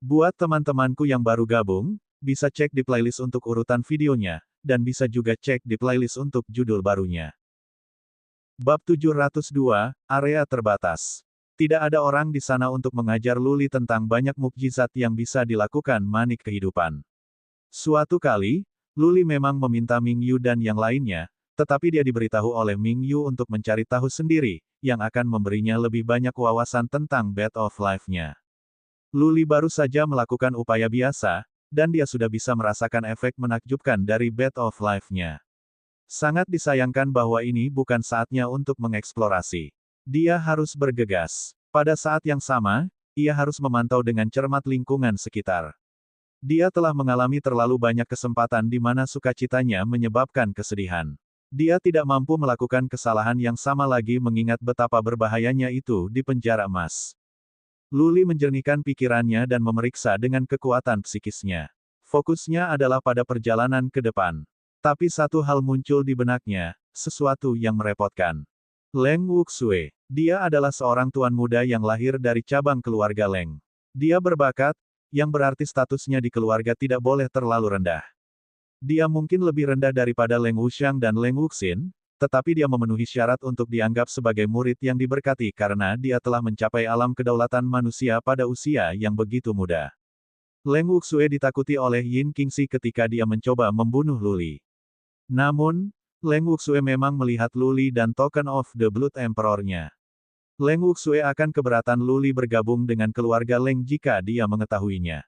Buat teman-temanku yang baru gabung, bisa cek di playlist untuk urutan videonya, dan bisa juga cek di playlist untuk judul barunya. Bab 702, Area Terbatas. Tidak ada orang di sana untuk mengajar Luli tentang banyak mukjizat yang bisa dilakukan manik kehidupan. Suatu kali, Luli memang meminta Ming Yu dan yang lainnya, tetapi dia diberitahu oleh Ming Yu untuk mencari tahu sendiri, yang akan memberinya lebih banyak wawasan tentang Bed of Life-nya. Luli baru saja melakukan upaya biasa, dan dia sudah bisa merasakan efek menakjubkan dari Bed of Life-nya. Sangat disayangkan bahwa ini bukan saatnya untuk mengeksplorasi. Dia harus bergegas. Pada saat yang sama, ia harus memantau dengan cermat lingkungan sekitar. Dia telah mengalami terlalu banyak kesempatan di mana sukacitanya menyebabkan kesedihan. Dia tidak mampu melakukan kesalahan yang sama lagi mengingat betapa berbahayanya itu di penjara emas. Luli menjernihkan pikirannya dan memeriksa dengan kekuatan psikisnya. Fokusnya adalah pada perjalanan ke depan. Tapi satu hal muncul di benaknya, sesuatu yang merepotkan. Leng Wuxue. Dia adalah seorang tuan muda yang lahir dari cabang keluarga Leng. Dia berbakat, yang berarti statusnya di keluarga tidak boleh terlalu rendah. Dia mungkin lebih rendah daripada Leng Wuxiang dan Leng Wuxin, tetapi dia memenuhi syarat untuk dianggap sebagai murid yang diberkati karena dia telah mencapai alam kedaulatan manusia pada usia yang begitu muda. Leng Wuxue ditakuti oleh Yin Qingxi ketika dia mencoba membunuh Luli. Namun, Leng Wuxue memang melihat Luli dan Token of the Blood Emperor-nya. Leng Wuxue akan keberatan Luli bergabung dengan keluarga Leng jika dia mengetahuinya.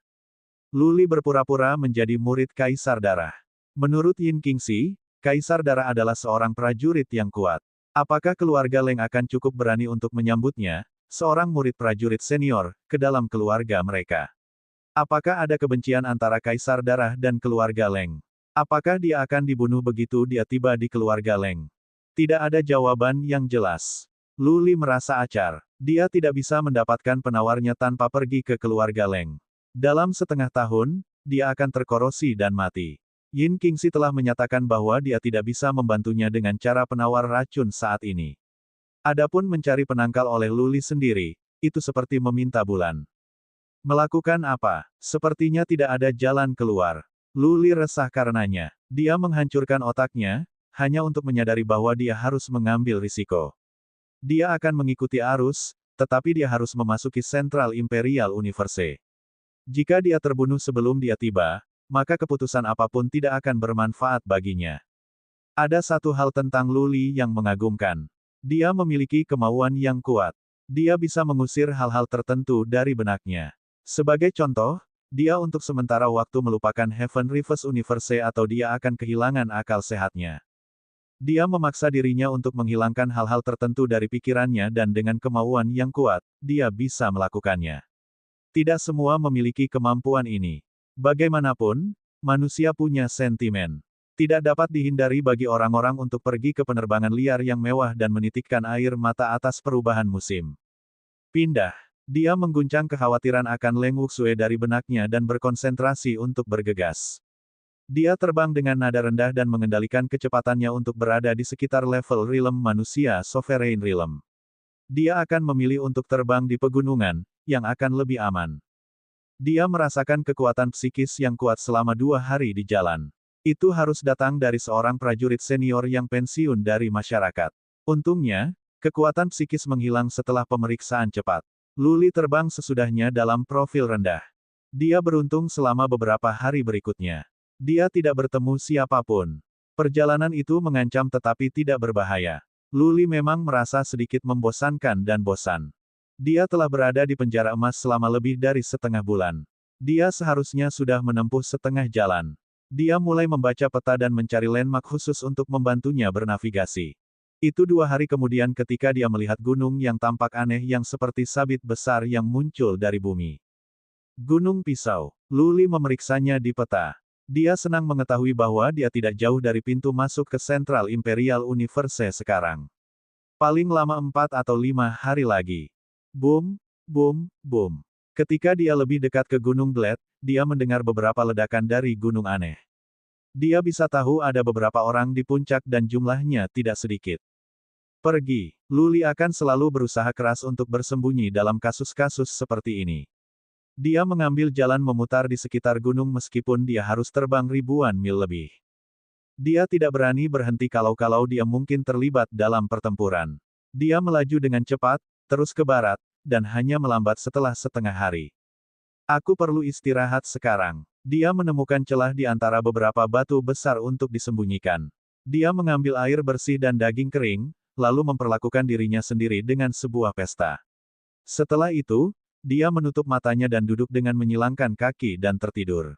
Luli berpura-pura menjadi murid Kaisar Darah. Menurut Yin Qingxi, Kaisar Darah adalah seorang prajurit yang kuat. Apakah keluarga Leng akan cukup berani untuk menyambutnya, seorang murid prajurit senior, ke dalam keluarga mereka? Apakah ada kebencian antara Kaisar Darah dan keluarga Leng? Apakah dia akan dibunuh begitu dia tiba di keluarga Leng? Tidak ada jawaban yang jelas. Luli merasa acar. Dia tidak bisa mendapatkan penawarnya tanpa pergi ke keluarga Leng. Dalam setengah tahun, dia akan terkorosi dan mati. Yin Qingxi telah menyatakan bahwa dia tidak bisa membantunya dengan cara penawar racun saat ini. Adapun mencari penangkal oleh Luli sendiri, itu seperti meminta bulan. Melakukan apa? Sepertinya tidak ada jalan keluar. Luli resah karenanya. Dia menghancurkan otaknya, hanya untuk menyadari bahwa dia harus mengambil risiko. Dia akan mengikuti arus, tetapi dia harus memasuki Central Imperial Universe. Jika dia terbunuh sebelum dia tiba, maka keputusan apapun tidak akan bermanfaat baginya. Ada satu hal tentang Luli yang mengagumkan. Dia memiliki kemauan yang kuat. Dia bisa mengusir hal-hal tertentu dari benaknya. Sebagai contoh, dia untuk sementara waktu melupakan Heaven Reverse Universe atau dia akan kehilangan akal sehatnya. Dia memaksa dirinya untuk menghilangkan hal-hal tertentu dari pikirannya dan dengan kemauan yang kuat, dia bisa melakukannya. Tidak semua memiliki kemampuan ini. Bagaimanapun, manusia punya sentimen. Tidak dapat dihindari bagi orang-orang untuk pergi ke penerbangan liar yang mewah dan menitikkan air mata atas perubahan musim. Pindah. Dia mengguncang kekhawatiran akan Leng Wuxue dari benaknya dan berkonsentrasi untuk bergegas. Dia terbang dengan nada rendah dan mengendalikan kecepatannya untuk berada di sekitar level realm manusia Sovereign Realm. Dia akan memilih untuk terbang di pegunungan, yang akan lebih aman. Dia merasakan kekuatan psikis yang kuat selama 2 hari di jalan. Itu harus datang dari seorang prajurit senior yang pensiun dari masyarakat. Untungnya, kekuatan psikis menghilang setelah pemeriksaan cepat. Luli terbang sesudahnya dalam profil rendah. Dia beruntung selama beberapa hari berikutnya. Dia tidak bertemu siapapun. Perjalanan itu mengancam tetapi tidak berbahaya. Luli memang merasa sedikit membosankan dan bosan. Dia telah berada di penjara emas selama lebih dari setengah bulan. Dia seharusnya sudah menempuh setengah jalan. Dia mulai membaca peta dan mencari landmark khusus untuk membantunya bernavigasi. Itu 2 hari kemudian ketika dia melihat gunung yang tampak aneh yang seperti sabit besar yang muncul dari bumi. Gunung Pisau. Luli memeriksanya di peta. Dia senang mengetahui bahwa dia tidak jauh dari pintu masuk ke Central Imperial Universe sekarang. Paling lama 4 atau 5 hari lagi. Boom, boom, boom. Ketika dia lebih dekat ke Gunung Glade, dia mendengar beberapa ledakan dari gunung aneh. Dia bisa tahu ada beberapa orang di puncak dan jumlahnya tidak sedikit. Pergi. Luli akan selalu berusaha keras untuk bersembunyi dalam kasus-kasus seperti ini. Dia mengambil jalan memutar di sekitar gunung meskipun dia harus terbang ribuan mil lebih. Dia tidak berani berhenti kalau-kalau dia mungkin terlibat dalam pertempuran. Dia melaju dengan cepat, terus ke barat, dan hanya melambat setelah setengah hari. Aku perlu istirahat sekarang. Dia menemukan celah di antara beberapa batu besar untuk disembunyikan. Dia mengambil air bersih dan daging kering, lalu memperlakukan dirinya sendiri dengan sebuah pesta. Setelah itu, dia menutup matanya dan duduk dengan menyilangkan kaki dan tertidur.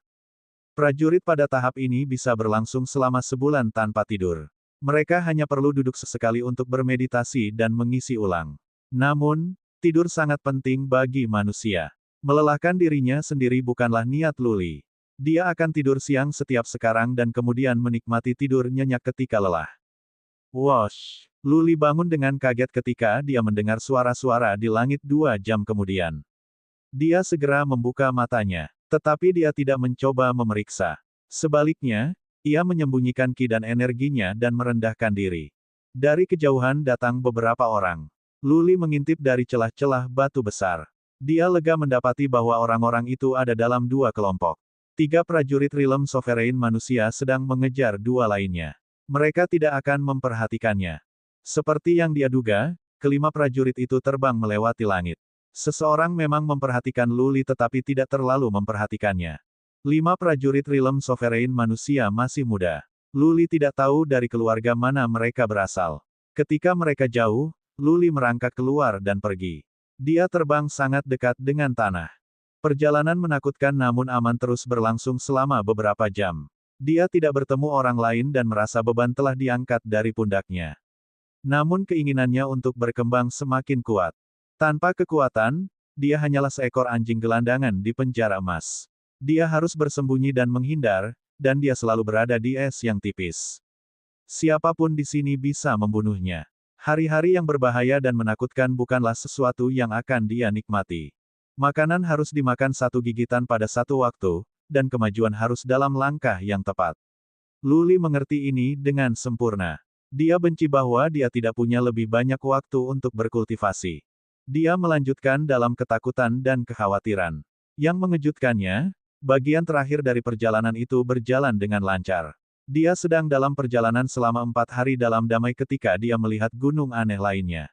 Prajurit pada tahap ini bisa berlangsung selama sebulan tanpa tidur. Mereka hanya perlu duduk sesekali untuk bermeditasi dan mengisi ulang. Namun, tidur sangat penting bagi manusia. Melelahkan dirinya sendiri bukanlah niat Luli. Dia akan tidur siang setiap sekarang dan kemudian menikmati tidur nyenyak ketika lelah. Wosh! Luli bangun dengan kaget ketika dia mendengar suara-suara di langit 2 jam kemudian. Dia segera membuka matanya, tetapi dia tidak mencoba memeriksa. Sebaliknya, ia menyembunyikan ki dan energinya dan merendahkan diri. Dari kejauhan datang beberapa orang. Luli mengintip dari celah-celah batu besar. Dia lega mendapati bahwa orang-orang itu ada dalam 2 kelompok. 3 prajurit Realm Sovereign manusia sedang mengejar 2 lainnya. Mereka tidak akan memperhatikannya. Seperti yang dia duga, kelima prajurit itu terbang melewati langit. Seseorang memang memperhatikan Luli tetapi tidak terlalu memperhatikannya. 5 prajurit Realm Sovereign manusia masih muda. Luli tidak tahu dari keluarga mana mereka berasal. Ketika mereka jauh, Luli merangkak keluar dan pergi. Dia terbang sangat dekat dengan tanah. Perjalanan menakutkan namun aman terus berlangsung selama beberapa jam. Dia tidak bertemu orang lain dan merasa beban telah diangkat dari pundaknya. Namun keinginannya untuk berkembang semakin kuat. Tanpa kekuatan, dia hanyalah seekor anjing gelandangan di penjara emas. Dia harus bersembunyi dan menghindar, dan dia selalu berada di es yang tipis. Siapapun di sini bisa membunuhnya. Hari-hari yang berbahaya dan menakutkan bukanlah sesuatu yang akan dia nikmati. Makanan harus dimakan 1 gigitan pada 1 waktu, dan kemajuan harus dalam langkah yang tepat. Luli mengerti ini dengan sempurna. Dia benci bahwa dia tidak punya lebih banyak waktu untuk berkultivasi. Dia melanjutkan dalam ketakutan dan kekhawatiran. Yang mengejutkannya, bagian terakhir dari perjalanan itu berjalan dengan lancar. Dia sedang dalam perjalanan selama 4 hari dalam damai ketika dia melihat gunung aneh lainnya.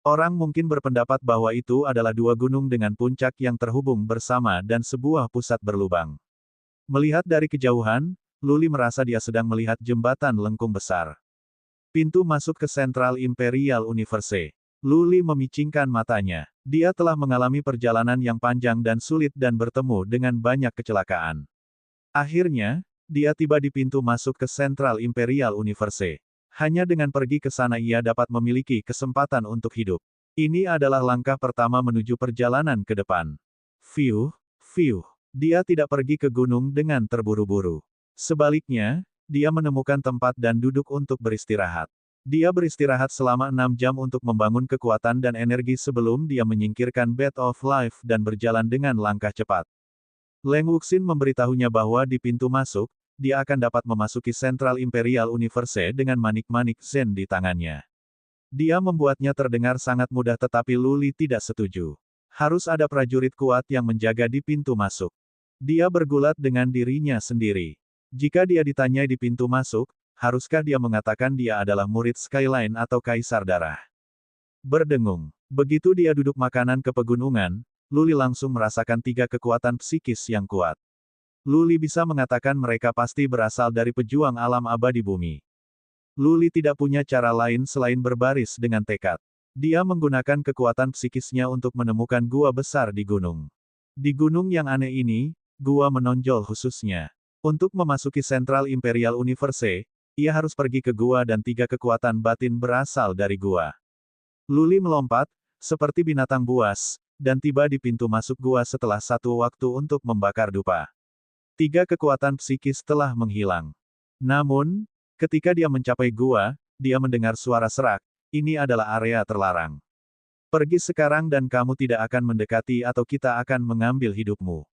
Orang mungkin berpendapat bahwa itu adalah 2 gunung dengan puncak yang terhubung bersama dan sebuah pusat berlubang. Melihat dari kejauhan, Luli merasa dia sedang melihat jembatan lengkung besar. Pintu masuk ke Central Imperial Universe. Luli memicingkan matanya. Dia telah mengalami perjalanan yang panjang dan sulit dan bertemu dengan banyak kecelakaan. Akhirnya, dia tiba di pintu masuk ke Central Imperial Universe. Hanya dengan pergi ke sana ia dapat memiliki kesempatan untuk hidup. Ini adalah langkah pertama menuju perjalanan ke depan. Fiuh, fiuh. Dia tidak pergi ke gunung dengan terburu-buru. Sebaliknya, dia menemukan tempat dan duduk untuk beristirahat. Dia beristirahat selama 6 jam untuk membangun kekuatan dan energi sebelum dia menyingkirkan Bed of Life dan berjalan dengan langkah cepat. Leng Wuxin memberitahunya bahwa di pintu masuk, dia akan dapat memasuki Central Imperial Universe dengan manik-manik Zen di tangannya. Dia membuatnya terdengar sangat mudah tetapi Luli tidak setuju. Harus ada prajurit kuat yang menjaga di pintu masuk. Dia bergulat dengan dirinya sendiri. Jika dia ditanyai di pintu masuk, haruskah dia mengatakan dia adalah murid Skyline atau Kaisar Darah? Berdengung. Begitu dia duduk makanan ke pegunungan, Luli langsung merasakan 3 kekuatan psikis yang kuat. Luli bisa mengatakan mereka pasti berasal dari pejuang alam abadi bumi. Luli tidak punya cara lain selain berbaris dengan tekad. Dia menggunakan kekuatan psikisnya untuk menemukan gua besar di gunung. Di gunung yang aneh ini, gua menonjol khususnya. Untuk memasuki Central Imperial Universe, ia harus pergi ke gua dan 3 kekuatan batin berasal dari gua. Luli melompat, seperti binatang buas, dan tiba di pintu masuk gua setelah 1 waktu untuk membakar dupa. 3 kekuatan psikis telah menghilang. Namun, ketika dia mencapai gua, dia mendengar suara serak, ini adalah area terlarang. Pergi sekarang dan kamu tidak akan mendekati atau kita akan mengambil hidupmu.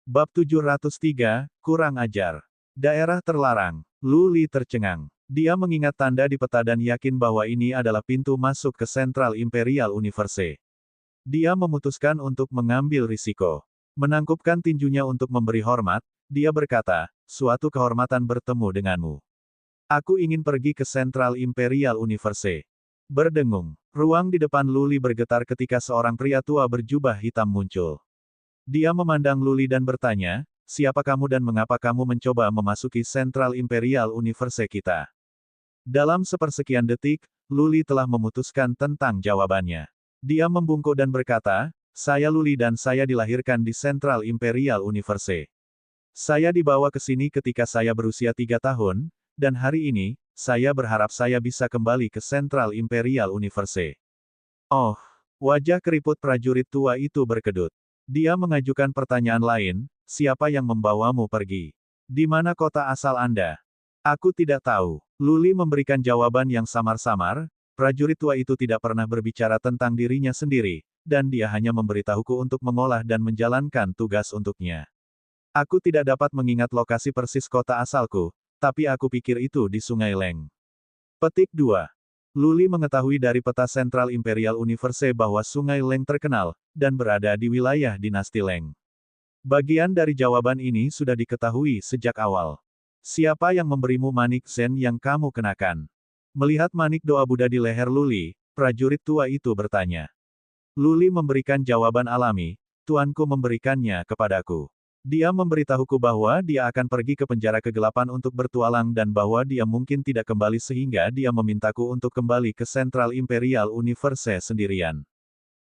Bab 703, kurang ajar. Daerah terlarang. Luli tercengang. Dia mengingat tanda di peta dan yakin bahwa ini adalah pintu masuk ke Central Imperial Universe. Dia memutuskan untuk mengambil risiko. Menangkupkan tinjunya untuk memberi hormat, dia berkata, suatu kehormatan bertemu denganmu. Aku ingin pergi ke Central Imperial Universe. Berdengung. Ruang di depan Luli bergetar ketika seorang pria tua berjubah hitam muncul. Dia memandang Luli dan bertanya, siapa kamu dan mengapa kamu mencoba memasuki Central Imperial Universe kita? Dalam sepersekian detik, Luli telah memutuskan tentang jawabannya. Dia membungkuk dan berkata, saya Luli dan saya dilahirkan di Central Imperial Universe. Saya dibawa ke sini ketika saya berusia 3 tahun, dan hari ini, saya berharap saya bisa kembali ke Central Imperial Universe. Oh, wajah keriput prajurit tua itu berkedut. Dia mengajukan pertanyaan lain, siapa yang membawamu pergi? Di mana kota asal Anda? Aku tidak tahu. Luli memberikan jawaban yang samar-samar, prajurit tua itu tidak pernah berbicara tentang dirinya sendiri, dan dia hanya memberitahuku untuk mengolah dan menjalankan tugas untuknya. Aku tidak dapat mengingat lokasi persis kota asalku, tapi aku pikir itu di Sungai Leng. Petik 2. Luli mengetahui dari peta Central Imperial Universe bahwa Sungai Leng terkenal, dan berada di wilayah dinasti Leng. Bagian dari jawaban ini sudah diketahui sejak awal. Siapa yang memberimu manik zen yang kamu kenakan? Melihat manik doa Buddha di leher Luli, prajurit tua itu bertanya. Luli memberikan jawaban alami, tuanku memberikannya kepadaku. Dia memberitahuku bahwa dia akan pergi ke penjara kegelapan untuk bertualang dan bahwa dia mungkin tidak kembali sehingga dia memintaku untuk kembali ke Central Imperial Universe sendirian.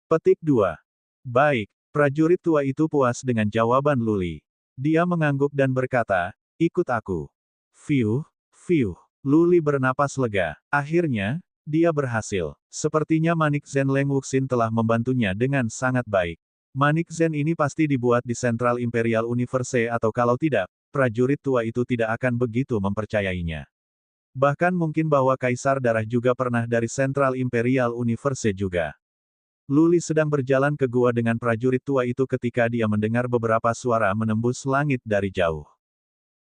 Petik 2. Baik, prajurit tua itu puas dengan jawaban Luli. Dia mengangguk dan berkata, ikut aku. Fiuh, fiuh. Luli bernapas lega. Akhirnya, dia berhasil. Sepertinya manik Zen Leng Wuxin telah membantunya dengan sangat baik. Manik Zen ini pasti dibuat di Central Imperial Universe atau kalau tidak, prajurit tua itu tidak akan begitu mempercayainya. Bahkan mungkin bahwa Kaisar Darah juga pernah dari Central Imperial Universe juga. Luli sedang berjalan ke gua dengan prajurit tua itu ketika dia mendengar beberapa suara menembus langit dari jauh.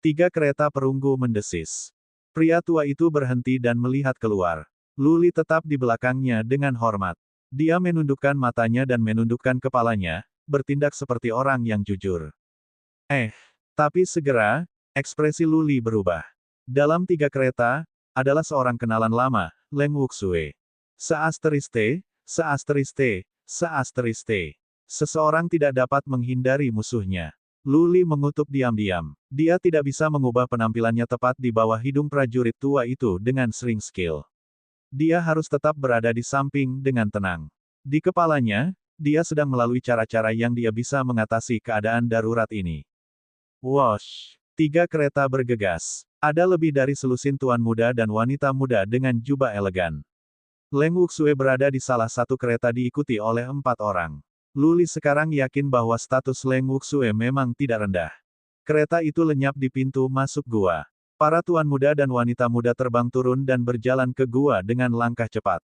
3 kereta perunggu mendesis. Pria tua itu berhenti dan melihat keluar. Luli tetap di belakangnya dengan hormat. Dia menundukkan matanya dan menundukkan kepalanya, bertindak seperti orang yang jujur. Tapi segera, ekspresi Luli berubah. Dalam 3 kereta, adalah seorang kenalan lama, Leng Wuxue. Seasteriste, seasteriste, seasteriste. Seseorang tidak dapat menghindari musuhnya. Luli mengutuk diam-diam. Dia tidak bisa mengubah penampilannya tepat di bawah hidung prajurit tua itu dengan sling skill. Dia harus tetap berada di samping dengan tenang. Di kepalanya, dia sedang melalui cara-cara yang dia bisa mengatasi keadaan darurat ini. Wosh! 3 kereta bergegas. Ada lebih dari selusin tuan muda dan wanita muda dengan jubah elegan. Leng Wuxue berada di salah satu kereta diikuti oleh 4 orang. Luli sekarang yakin bahwa status Leng Wuxue memang tidak rendah. Kereta itu lenyap di pintu masuk gua. Para tuan muda dan wanita muda terbang turun dan berjalan ke gua dengan langkah cepat.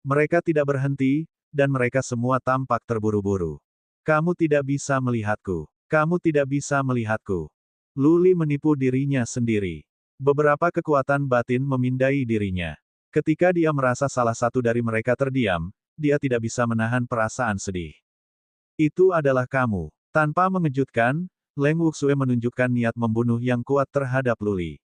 Mereka tidak berhenti, dan mereka semua tampak terburu-buru. Kamu tidak bisa melihatku. Kamu tidak bisa melihatku. Luli menipu dirinya sendiri. Beberapa kekuatan batin memindai dirinya. Ketika dia merasa salah satu dari mereka terdiam, dia tidak bisa menahan perasaan sedih. Itu adalah kamu. Tanpa mengejutkan, Leng Wuxue menunjukkan niat membunuh yang kuat terhadap Luli.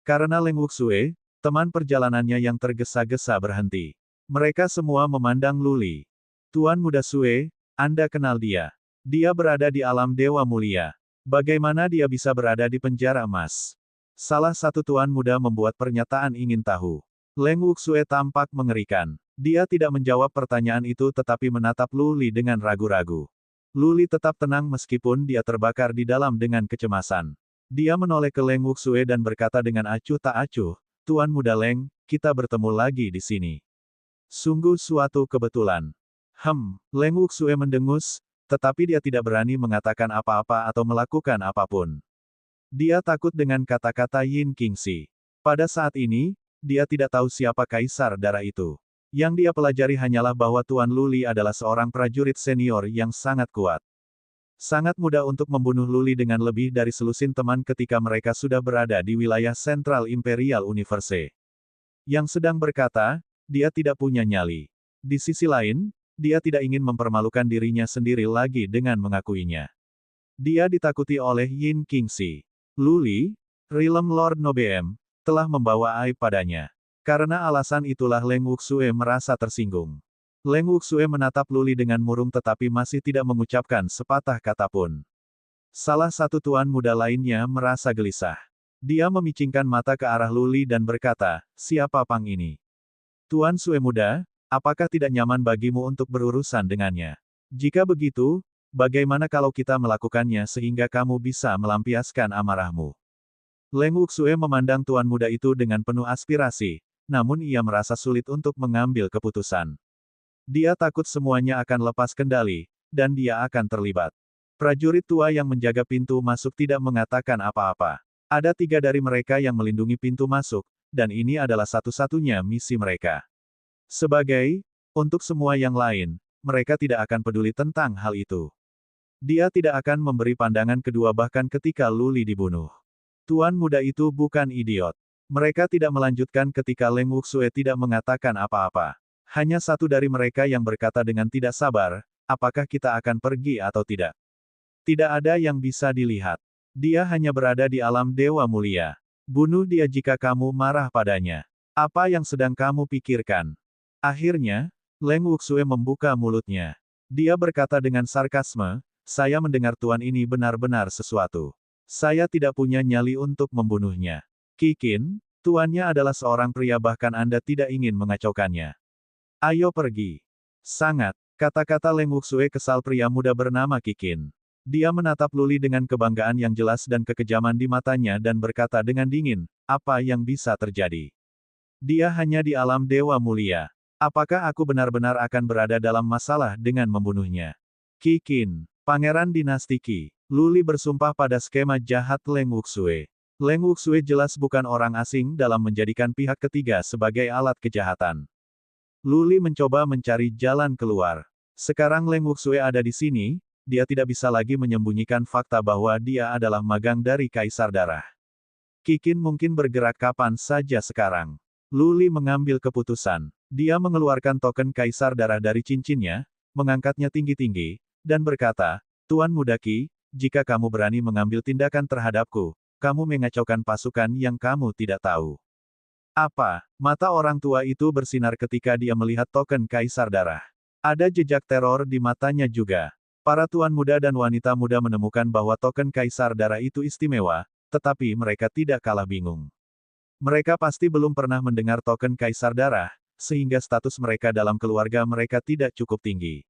Karena Leng Wuxue, teman perjalanannya yang tergesa-gesa berhenti. Mereka semua memandang Luli. Tuan Muda Sue, Anda kenal dia. Dia berada di alam Dewa Mulia. Bagaimana dia bisa berada di penjara emas? Salah satu tuan muda membuat pernyataan ingin tahu. Leng Wuxue tampak mengerikan. Dia tidak menjawab pertanyaan itu tetapi menatap Luli dengan ragu-ragu. Luli tetap tenang meskipun dia terbakar di dalam dengan kecemasan. Dia menoleh ke Leng Wuxue dan berkata dengan acuh tak acuh, Tuan Muda Leng, kita bertemu lagi di sini. Sungguh suatu kebetulan. Leng Wuxue mendengus, tetapi dia tidak berani mengatakan apa-apa atau melakukan apapun. Dia takut dengan kata-kata Yin Qingxi. Pada saat ini, dia tidak tahu siapa Kaisar Darah itu. Yang dia pelajari hanyalah bahwa Tuan Luli adalah seorang prajurit senior yang sangat kuat. Sangat mudah untuk membunuh Luli dengan lebih dari selusin teman ketika mereka sudah berada di wilayah Central Imperial Universe. Yang sedang berkata, dia tidak punya nyali. Di sisi lain, dia tidak ingin mempermalukan dirinya sendiri lagi dengan mengakuinya. Dia ditakuti oleh Yin Qingxi. Luli, Realm Lord Nobeem, telah membawa aib padanya. Karena alasan itulah Leng Wuxue merasa tersinggung. Leng Wuxue menatap Luli dengan murung tetapi masih tidak mengucapkan sepatah kata pun. Salah satu tuan muda lainnya merasa gelisah. Dia memicingkan mata ke arah Luli dan berkata, "Siapa Pang ini? Tuan Sue muda, apakah tidak nyaman bagimu untuk berurusan dengannya? Jika begitu, bagaimana kalau kita melakukannya sehingga kamu bisa melampiaskan amarahmu?" Leng Wuxue memandang tuan muda itu dengan penuh aspirasi, namun ia merasa sulit untuk mengambil keputusan. Dia takut semuanya akan lepas kendali, dan dia akan terlibat. Prajurit tua yang menjaga pintu masuk tidak mengatakan apa-apa. Ada 3 dari mereka yang melindungi pintu masuk, dan ini adalah satu-satunya misi mereka. Untuk semua yang lain, mereka tidak akan peduli tentang hal itu. Dia tidak akan memberi pandangan kedua bahkan ketika Luli dibunuh. Tuan muda itu bukan idiot. Mereka tidak melanjutkan ketika Leng Wuxue tidak mengatakan apa-apa. Hanya satu dari mereka yang berkata dengan tidak sabar, apakah kita akan pergi atau tidak? Tidak ada yang bisa dilihat. Dia hanya berada di alam dewa mulia. Bunuh dia jika kamu marah padanya. Apa yang sedang kamu pikirkan? Akhirnya, Leng Wuxue membuka mulutnya. Dia berkata dengan sarkasme, "Saya mendengar tuan ini benar-benar sesuatu. Saya tidak punya nyali untuk membunuhnya. Kikin, tuannya adalah seorang pria bahkan Anda tidak ingin mengacaukannya. Ayo pergi." Sangat, kata-kata Leng Wuxue kesal pria muda bernama Kikin. Dia menatap Luli dengan kebanggaan yang jelas dan kekejaman di matanya dan berkata dengan dingin, "Apa yang bisa terjadi? Dia hanya di alam dewa mulia. Apakah aku benar-benar akan berada dalam masalah dengan membunuhnya?" Kikin, Pangeran Dinasti Qi. Luli bersumpah pada skema jahat Leng Wuxue. Leng Wuxue jelas bukan orang asing dalam menjadikan pihak ketiga sebagai alat kejahatan. Luli mencoba mencari jalan keluar. Sekarang Leng Wuxue ada di sini, dia tidak bisa lagi menyembunyikan fakta bahwa dia adalah magang dari Kaisar Darah. Kikin mungkin bergerak kapan saja sekarang. Luli mengambil keputusan. Dia mengeluarkan token Kaisar Darah dari cincinnya, mengangkatnya tinggi-tinggi, dan berkata, "Tuan Muda Qi, jika kamu berani mengambil tindakan terhadapku, kamu mengacaukan pasukan yang kamu tidak tahu." Apa? Mata orang tua itu bersinar ketika dia melihat token Kaisar Darah. Ada jejak teror di matanya juga. Para tuan muda dan wanita muda menemukan bahwa token Kaisar Darah itu istimewa, tetapi mereka tidak kalah bingung. Mereka pasti belum pernah mendengar token Kaisar Darah, sehingga status mereka dalam keluarga mereka tidak cukup tinggi.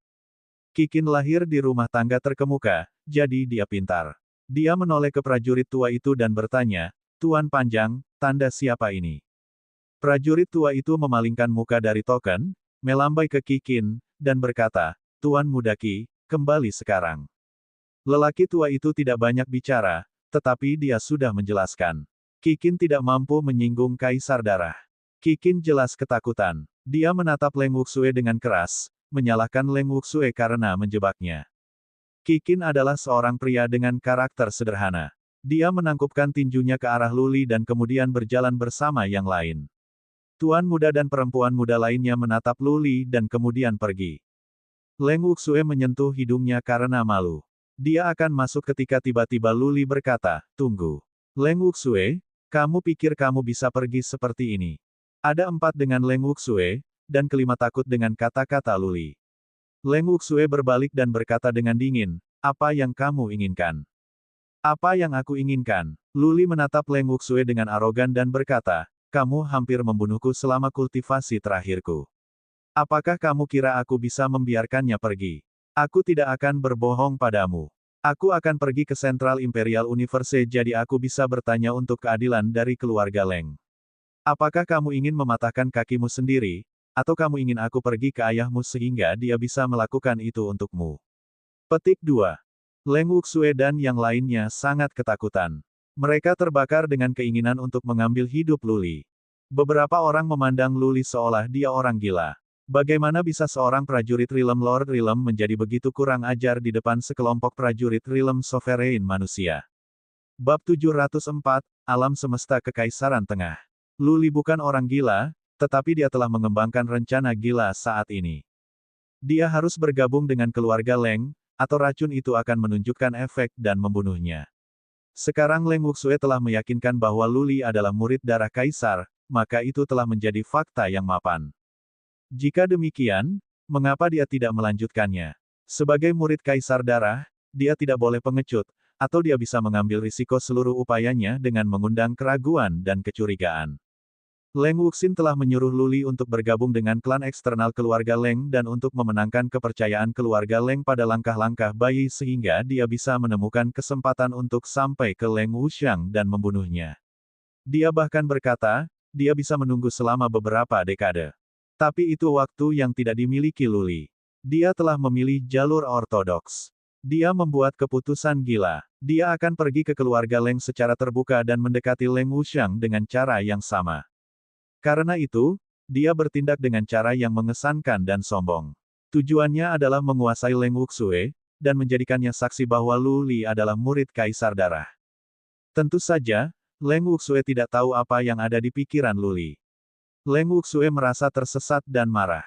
Kikin lahir di rumah tangga terkemuka, jadi dia pintar. Dia menoleh ke prajurit tua itu dan bertanya, "Tuan Panjang, tanda siapa ini?" Prajurit tua itu memalingkan muka dari token, melambai ke Kikin, dan berkata, "Tuan Muda Qi, kembali sekarang." Lelaki tua itu tidak banyak bicara, tetapi dia sudah menjelaskan. Kikin tidak mampu menyinggung Kaisar Darah. Kikin jelas ketakutan. Dia menatap Leng Wuxue dengan keras, menyalahkan Leng Wuxue karena menjebaknya. Kikin adalah seorang pria dengan karakter sederhana. Dia menangkupkan tinjunya ke arah Luli dan kemudian berjalan bersama yang lain. Tuan muda dan perempuan muda lainnya menatap Luli dan kemudian pergi. Leng Wuxue menyentuh hidungnya karena malu. Dia akan masuk ketika tiba-tiba Luli berkata, "Tunggu. Leng Wuxue, kamu pikir kamu bisa pergi seperti ini?" Ada 4 dengan Leng Wuxue, dan kelima takut dengan kata-kata Luli. Leng Wuxue berbalik dan berkata dengan dingin, "Apa yang kamu inginkan?" "Apa yang aku inginkan?" Luli menatap Leng Wuxue dengan arogan dan berkata, "Kamu hampir membunuhku selama kultivasi terakhirku. Apakah kamu kira aku bisa membiarkannya pergi? Aku tidak akan berbohong padamu. Aku akan pergi ke Central Imperial Universe jadi aku bisa bertanya untuk keadilan dari keluarga Leng. Apakah kamu ingin mematahkan kakimu sendiri, atau kamu ingin aku pergi ke ayahmu sehingga dia bisa melakukan itu untukmu?" Petik 2. Leng Wuxue dan yang lainnya sangat ketakutan. Mereka terbakar dengan keinginan untuk mengambil hidup Luli. Beberapa orang memandang Luli seolah dia orang gila. Bagaimana bisa seorang prajurit Realm Lord Realm menjadi begitu kurang ajar di depan sekelompok prajurit Realm Sovereign manusia? Bab 704, Alam Semesta Kekaisaran Tengah. Luli bukan orang gila, tetapi dia telah mengembangkan rencana gila saat ini. Dia harus bergabung dengan keluarga Leng, atau racun itu akan menunjukkan efek dan membunuhnya. Sekarang Leng Wuxue telah meyakinkan bahwa Luli adalah murid darah kaisar, maka itu telah menjadi fakta yang mapan. Jika demikian, mengapa dia tidak melanjutkannya? Sebagai murid kaisar darah, dia tidak boleh pengecut, atau dia bisa mengambil risiko seluruh upayanya dengan mengundang keraguan dan kecurigaan. Leng Wuxin telah menyuruh Luli untuk bergabung dengan klan eksternal keluarga Leng dan untuk memenangkan kepercayaan keluarga Leng pada langkah-langkah bayi sehingga dia bisa menemukan kesempatan untuk sampai ke Leng Wuxiang dan membunuhnya. Dia bahkan berkata, dia bisa menunggu selama beberapa dekade. Tapi itu waktu yang tidak dimiliki Luli. Dia telah memilih jalur ortodoks. Dia membuat keputusan gila. Dia akan pergi ke keluarga Leng secara terbuka dan mendekati Leng Wuxiang dengan cara yang sama. Karena itu, dia bertindak dengan cara yang mengesankan dan sombong. Tujuannya adalah menguasai Leng Wuxue, dan menjadikannya saksi bahwa Luli adalah murid kaisar darah. Tentu saja, Leng Wuxue tidak tahu apa yang ada di pikiran Luli. Leng Wuxue merasa tersesat dan marah.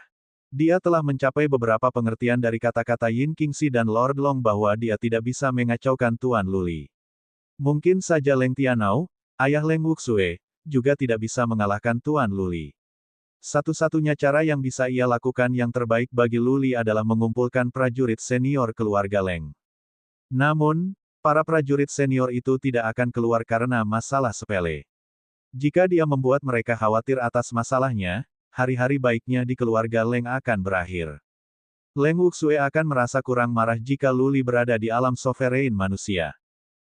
Dia telah mencapai beberapa pengertian dari kata-kata Yin Qingxi dan Lord Long bahwa dia tidak bisa mengacaukan Tuan Luli. Mungkin saja Leng Tianao, ayah Leng Wuxue, juga tidak bisa mengalahkan Tuan Luli. Satu-satunya cara yang bisa ia lakukan yang terbaik bagi Luli adalah mengumpulkan prajurit senior keluarga Leng. Namun, para prajurit senior itu tidak akan keluar karena masalah sepele. Jika dia membuat mereka khawatir atas masalahnya, hari-hari baiknya di keluarga Leng akan berakhir. Leng Wuxue akan merasa kurang marah jika Luli berada di alam sovereign manusia.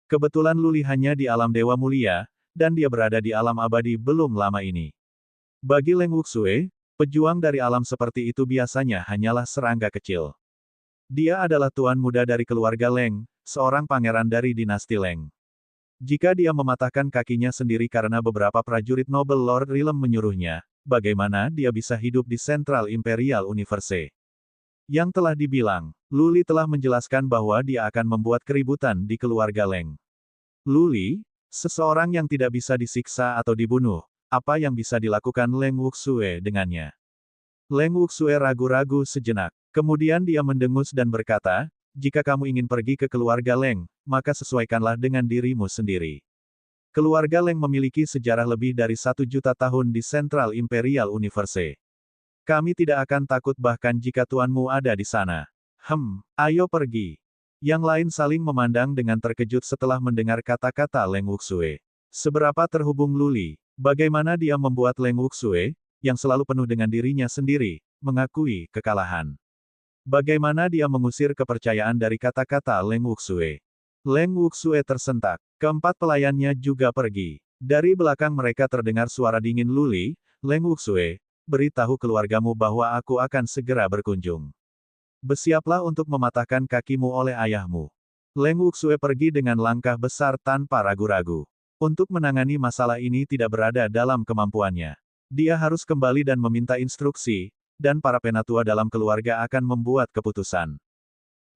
Kebetulan Luli hanya di alam dewa mulia, dan dia berada di alam abadi belum lama ini. Bagi Leng Wuxue, pejuang dari alam seperti itu biasanya hanyalah serangga kecil. Dia adalah tuan muda dari keluarga Leng, seorang pangeran dari dinasti Leng. Jika dia mematahkan kakinya sendiri karena beberapa prajurit Noble Lord Rilem menyuruhnya, bagaimana dia bisa hidup di Central Imperial Universe? Yang telah dibilang, Luli telah menjelaskan bahwa dia akan membuat keributan di keluarga Leng. Luli, seseorang yang tidak bisa disiksa atau dibunuh, apa yang bisa dilakukan Leng Wuxue dengannya? Leng Wuxue ragu-ragu sejenak. Kemudian dia mendengus dan berkata, jika kamu ingin pergi ke keluarga Leng, maka sesuaikanlah dengan dirimu sendiri. Keluarga Leng memiliki sejarah lebih dari 1 juta tahun di Central Imperial Universe. Kami tidak akan takut bahkan jika tuanmu ada di sana. Ayo pergi. Yang lain saling memandang dengan terkejut setelah mendengar kata-kata Leng Wuxue. Seberapa terhubung Luli, bagaimana dia membuat Leng Wuxue, yang selalu penuh dengan dirinya sendiri, mengakui kekalahan. Bagaimana dia mengusir kepercayaan dari kata-kata Leng Wuxue. Leng Wuxue tersentak. Keempat pelayannya juga pergi. Dari belakang mereka terdengar suara dingin Luli, Leng Wuxue, beritahu keluargamu bahwa aku akan segera berkunjung. Bersiaplah untuk mematahkan kakimu oleh ayahmu. Leng Wuxue pergi dengan langkah besar tanpa ragu-ragu. Untuk menangani masalah ini tidak berada dalam kemampuannya. Dia harus kembali dan meminta instruksi, dan para penatua dalam keluarga akan membuat keputusan.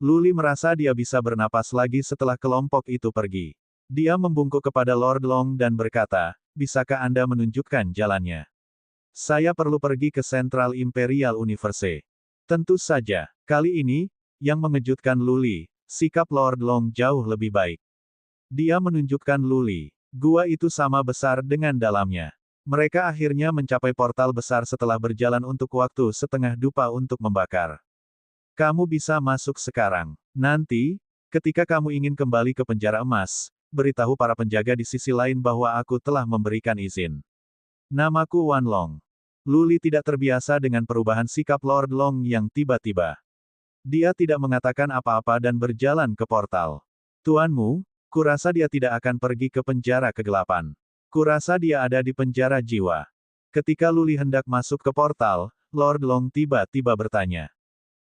Luli merasa dia bisa bernapas lagi setelah kelompok itu pergi. Dia membungkuk kepada Lord Long dan berkata, bisakah Anda menunjukkan jalannya? Saya perlu pergi ke Central Imperial Universe. Tentu saja, kali ini, yang mengejutkan Luli, sikap Lord Long jauh lebih baik. Dia menunjukkan Luli, gua itu sama besar dengan dalamnya. Mereka akhirnya mencapai portal besar setelah berjalan untuk waktu setengah dupa untuk membakar. Kamu bisa masuk sekarang. Nanti, ketika kamu ingin kembali ke penjara emas, beritahu para penjaga di sisi lain bahwa aku telah memberikan izin. Namaku Wan Long. Luli tidak terbiasa dengan perubahan sikap Lord Long yang tiba-tiba. Dia tidak mengatakan apa-apa dan berjalan ke portal. Tuanmu, kurasa dia tidak akan pergi ke penjara kegelapan. Kurasa dia ada di penjara jiwa. Ketika Luli hendak masuk ke portal, Lord Long tiba-tiba bertanya.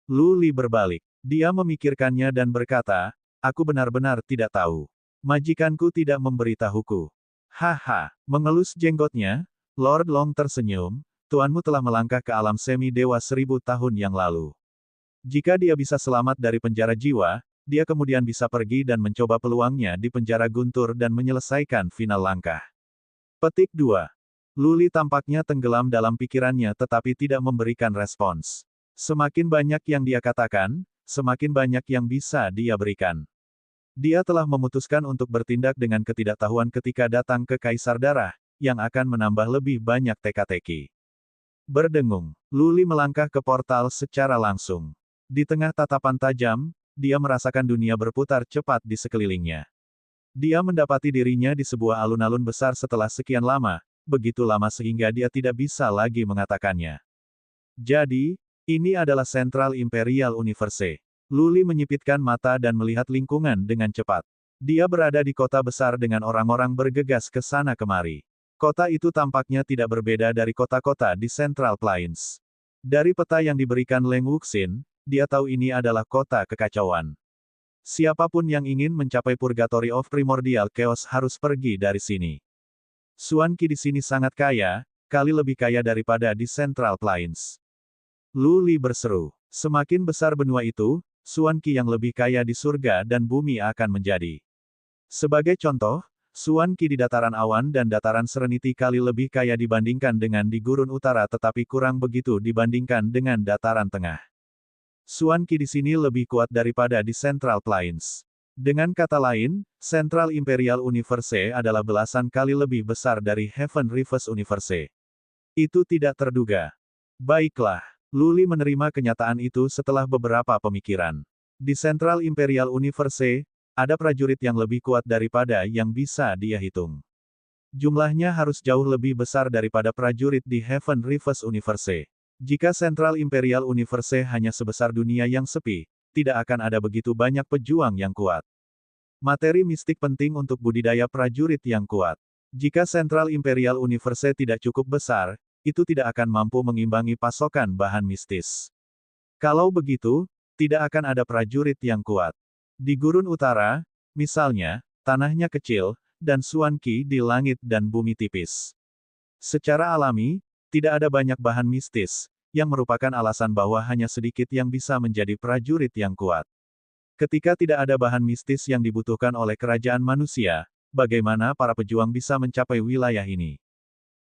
Luli berbalik. Dia memikirkannya dan berkata, aku benar-benar tidak tahu. Majikanku tidak memberitahuku. Haha, mengelus jenggotnya, Lord Long tersenyum. Tuanmu telah melangkah ke alam semi-dewa 1000 tahun yang lalu. Jika dia bisa selamat dari penjara jiwa, dia kemudian bisa pergi dan mencoba peluangnya di penjara guntur dan menyelesaikan final langkah. Petik 2. Luli tampaknya tenggelam dalam pikirannya tetapi tidak memberikan respons. Semakin banyak yang dia katakan, semakin banyak yang bisa dia berikan. Dia telah memutuskan untuk bertindak dengan ketidaktahuan ketika datang ke Kaisar Darah, yang akan menambah lebih banyak teka-teki. Berdengung, Luli melangkah ke portal secara langsung. Di tengah tatapan tajam, dia merasakan dunia berputar cepat di sekelilingnya. Dia mendapati dirinya di sebuah alun-alun besar setelah sekian lama, begitu lama sehingga dia tidak bisa lagi mengatakannya. Jadi, ini adalah Central Imperial Universe. Luli menyipitkan mata dan melihat lingkungan dengan cepat. Dia berada di kota besar dengan orang-orang bergegas ke sana kemari. Kota itu tampaknya tidak berbeda dari kota-kota di Central Plains. Dari peta yang diberikan Leng Wuxin, dia tahu ini adalah kota kekacauan. Siapapun yang ingin mencapai Purgatory of Primordial Chaos harus pergi dari sini. Xuan Qi di sini sangat kaya, kali lebih kaya daripada di Central Plains. Luli berseru, semakin besar benua itu, Xuan Qi yang lebih kaya di surga dan bumi akan menjadi. Sebagai contoh, Xuan Qi di dataran awan dan dataran Serenity kali lebih kaya dibandingkan dengan di gurun utara tetapi kurang begitu dibandingkan dengan dataran tengah. Xuan Qi di sini lebih kuat daripada di Central Plains. Dengan kata lain, Central Imperial Universe adalah belasan kali lebih besar dari Heaven Reverse Universe. Itu tidak terduga. Baiklah. Luli menerima kenyataan itu setelah beberapa pemikiran. Di Central Imperial Universe, ada prajurit yang lebih kuat daripada yang bisa dia hitung. Jumlahnya harus jauh lebih besar daripada prajurit di Heaven Reverse Universe. Jika Central Imperial Universe hanya sebesar dunia yang sepi, tidak akan ada begitu banyak pejuang yang kuat. Materi mistik penting untuk budidaya prajurit yang kuat. Jika Central Imperial Universe tidak cukup besar, itu tidak akan mampu mengimbangi pasokan bahan mistis. Kalau begitu, tidak akan ada prajurit yang kuat. Di gurun utara, misalnya, tanahnya kecil, dan Xuan Qi di langit dan bumi tipis. Secara alami, tidak ada banyak bahan mistis, yang merupakan alasan bahwa hanya sedikit yang bisa menjadi prajurit yang kuat. Ketika tidak ada bahan mistis yang dibutuhkan oleh kerajaan manusia, bagaimana para pejuang bisa mencapai wilayah ini?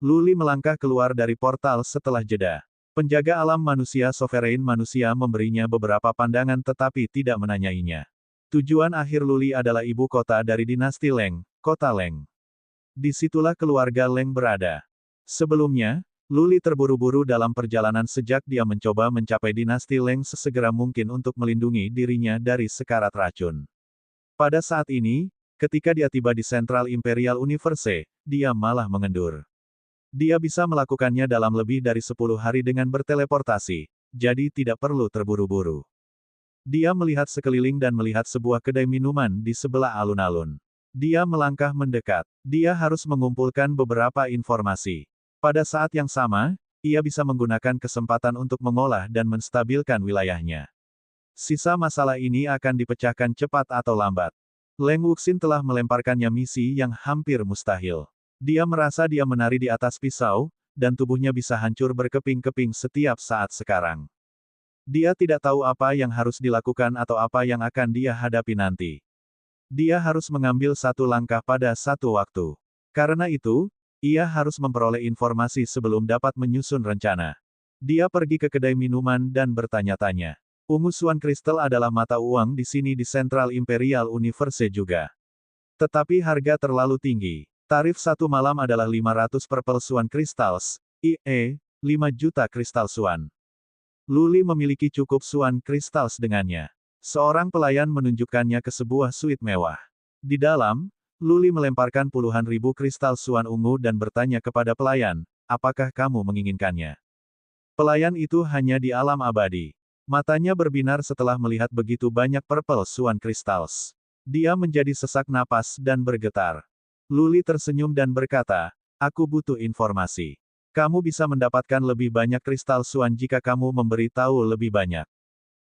Luli melangkah keluar dari portal setelah jeda. Penjaga alam manusia Sovereign manusia memberinya beberapa pandangan tetapi tidak menanyainya. Tujuan akhir Luli adalah ibu kota dari dinasti Leng, kota Leng. Disitulah keluarga Leng berada. Sebelumnya, Luli terburu-buru dalam perjalanan sejak dia mencoba mencapai dinasti Leng sesegera mungkin untuk melindungi dirinya dari sekarat racun. Pada saat ini, ketika dia tiba di Central Imperial Universe, dia malah mengendur. Dia bisa melakukannya dalam lebih dari 10 hari dengan berteleportasi, jadi tidak perlu terburu-buru. Dia melihat sekeliling dan melihat sebuah kedai minuman di sebelah alun-alun. Dia melangkah mendekat. Dia harus mengumpulkan beberapa informasi. Pada saat yang sama, ia bisa menggunakan kesempatan untuk mengolah dan menstabilkan wilayahnya. Sisa masalah ini akan dipecahkan cepat atau lambat. Leng Wuxin telah melemparkannya misi yang hampir mustahil. Dia merasa dia menari di atas pisau, dan tubuhnya bisa hancur berkeping-keping setiap saat sekarang. Dia tidak tahu apa yang harus dilakukan atau apa yang akan dia hadapi nanti. Dia harus mengambil satu langkah pada satu waktu. Karena itu, ia harus memperoleh informasi sebelum dapat menyusun rencana. Dia pergi ke kedai minuman dan bertanya-tanya. Ungu Xuan Crystal adalah mata uang di sini di Central Imperial Universe juga. Tetapi harga terlalu tinggi. Tarif satu malam adalah 500 Purple Xuan Crystals, i.e., 5 juta kristal Xuan. Luli memiliki cukup Xuan Crystals dengannya. Seorang pelayan menunjukkannya ke sebuah suite mewah. Di dalam, Luli melemparkan puluhan ribu kristal Xuan ungu dan bertanya kepada pelayan, apakah kamu menginginkannya? Pelayan itu hanya di alam abadi. Matanya berbinar setelah melihat begitu banyak Purple Xuan Crystals. Dia menjadi sesak napas dan bergetar. Luli tersenyum dan berkata, aku butuh informasi. Kamu bisa mendapatkan lebih banyak kristal Xuan jika kamu memberi tahu lebih banyak.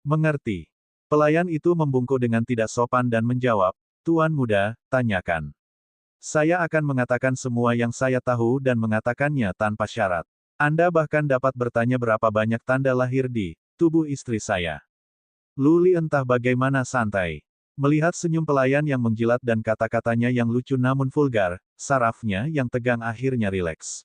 Mengerti. Pelayan itu membungkuk dengan tidak sopan dan menjawab, Tuan muda, tanyakan. Saya akan mengatakan semua yang saya tahu dan mengatakannya tanpa syarat. Anda bahkan dapat bertanya berapa banyak tanda lahir di tubuh istri saya. Luli entah bagaimana santai. Melihat senyum pelayan yang menjilat dan kata-katanya yang lucu namun vulgar, sarafnya yang tegang akhirnya rileks.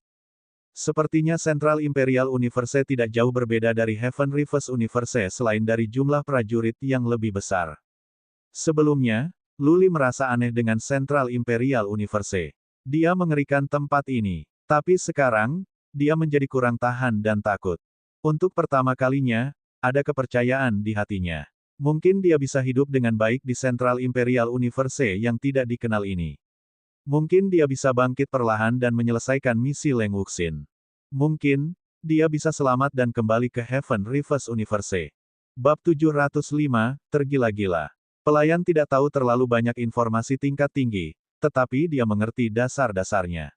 Sepertinya Central Imperial Universe tidak jauh berbeda dari Heaven Reverse Universe selain dari jumlah prajurit yang lebih besar. Sebelumnya, Luli merasa aneh dengan Central Imperial Universe. Dia mengerikan tempat ini. Tapi sekarang, dia menjadi kurang tahan dan takut. Untuk pertama kalinya, ada kepercayaan di hatinya. Mungkin dia bisa hidup dengan baik di Central Imperial Universe yang tidak dikenal ini. Mungkin dia bisa bangkit perlahan dan menyelesaikan misi Leng Wuxin. Mungkin, dia bisa selamat dan kembali ke Heaven Reverse Universe. Bab 705, Tergila-gila. Pelayan tidak tahu terlalu banyak informasi tingkat tinggi, tetapi dia mengerti dasar-dasarnya.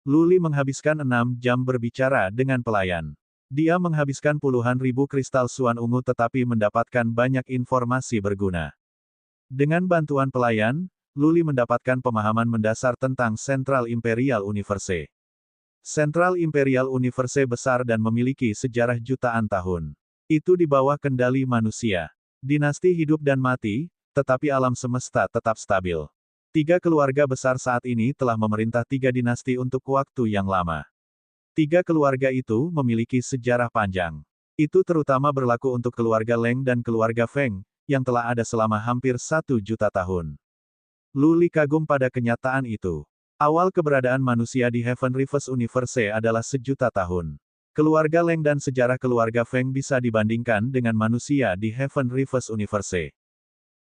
Luli menghabiskan 6 jam berbicara dengan pelayan. Dia menghabiskan puluhan ribu kristal suan ungu tetapi mendapatkan banyak informasi berguna. Dengan bantuan pelayan, Luli mendapatkan pemahaman mendasar tentang Central Imperial Universe. Central Imperial Universe besar dan memiliki sejarah jutaan tahun. Itu di bawah kendali manusia. Dinasti hidup dan mati, tetapi alam semesta tetap stabil. 3 keluarga besar saat ini telah memerintah 3 dinasti untuk waktu yang lama. 3 keluarga itu memiliki sejarah panjang. Itu terutama berlaku untuk keluarga Leng dan keluarga Feng, yang telah ada selama hampir 1 juta tahun. Luli kagum pada kenyataan itu. Awal keberadaan manusia di Heaven Reverse Universe adalah 1.000.000 tahun. Keluarga Leng dan sejarah keluarga Feng bisa dibandingkan dengan manusia di Heaven Reverse Universe.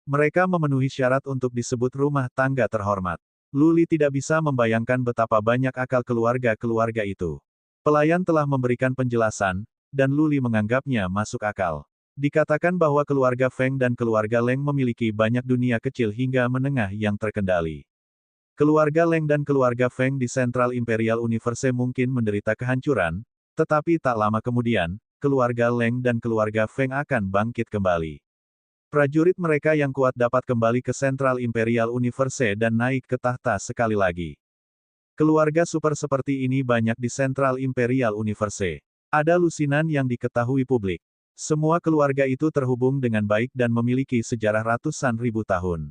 Mereka memenuhi syarat untuk disebut rumah tangga terhormat. Luli tidak bisa membayangkan betapa banyak akal keluarga-keluarga itu. Pelayan telah memberikan penjelasan, dan Luli menganggapnya masuk akal. Dikatakan bahwa keluarga Feng dan keluarga Leng memiliki banyak dunia kecil hingga menengah yang terkendali. Keluarga Leng dan keluarga Feng di Central Imperial Universe mungkin menderita kehancuran, tetapi tak lama kemudian, keluarga Leng dan keluarga Feng akan bangkit kembali. Prajurit mereka yang kuat dapat kembali ke Central Imperial Universe dan naik ke tahta sekali lagi. Keluarga super seperti ini banyak di Central Imperial Universe. Ada lusinan yang diketahui publik. Semua keluarga itu terhubung dengan baik dan memiliki sejarah ratusan ribu tahun.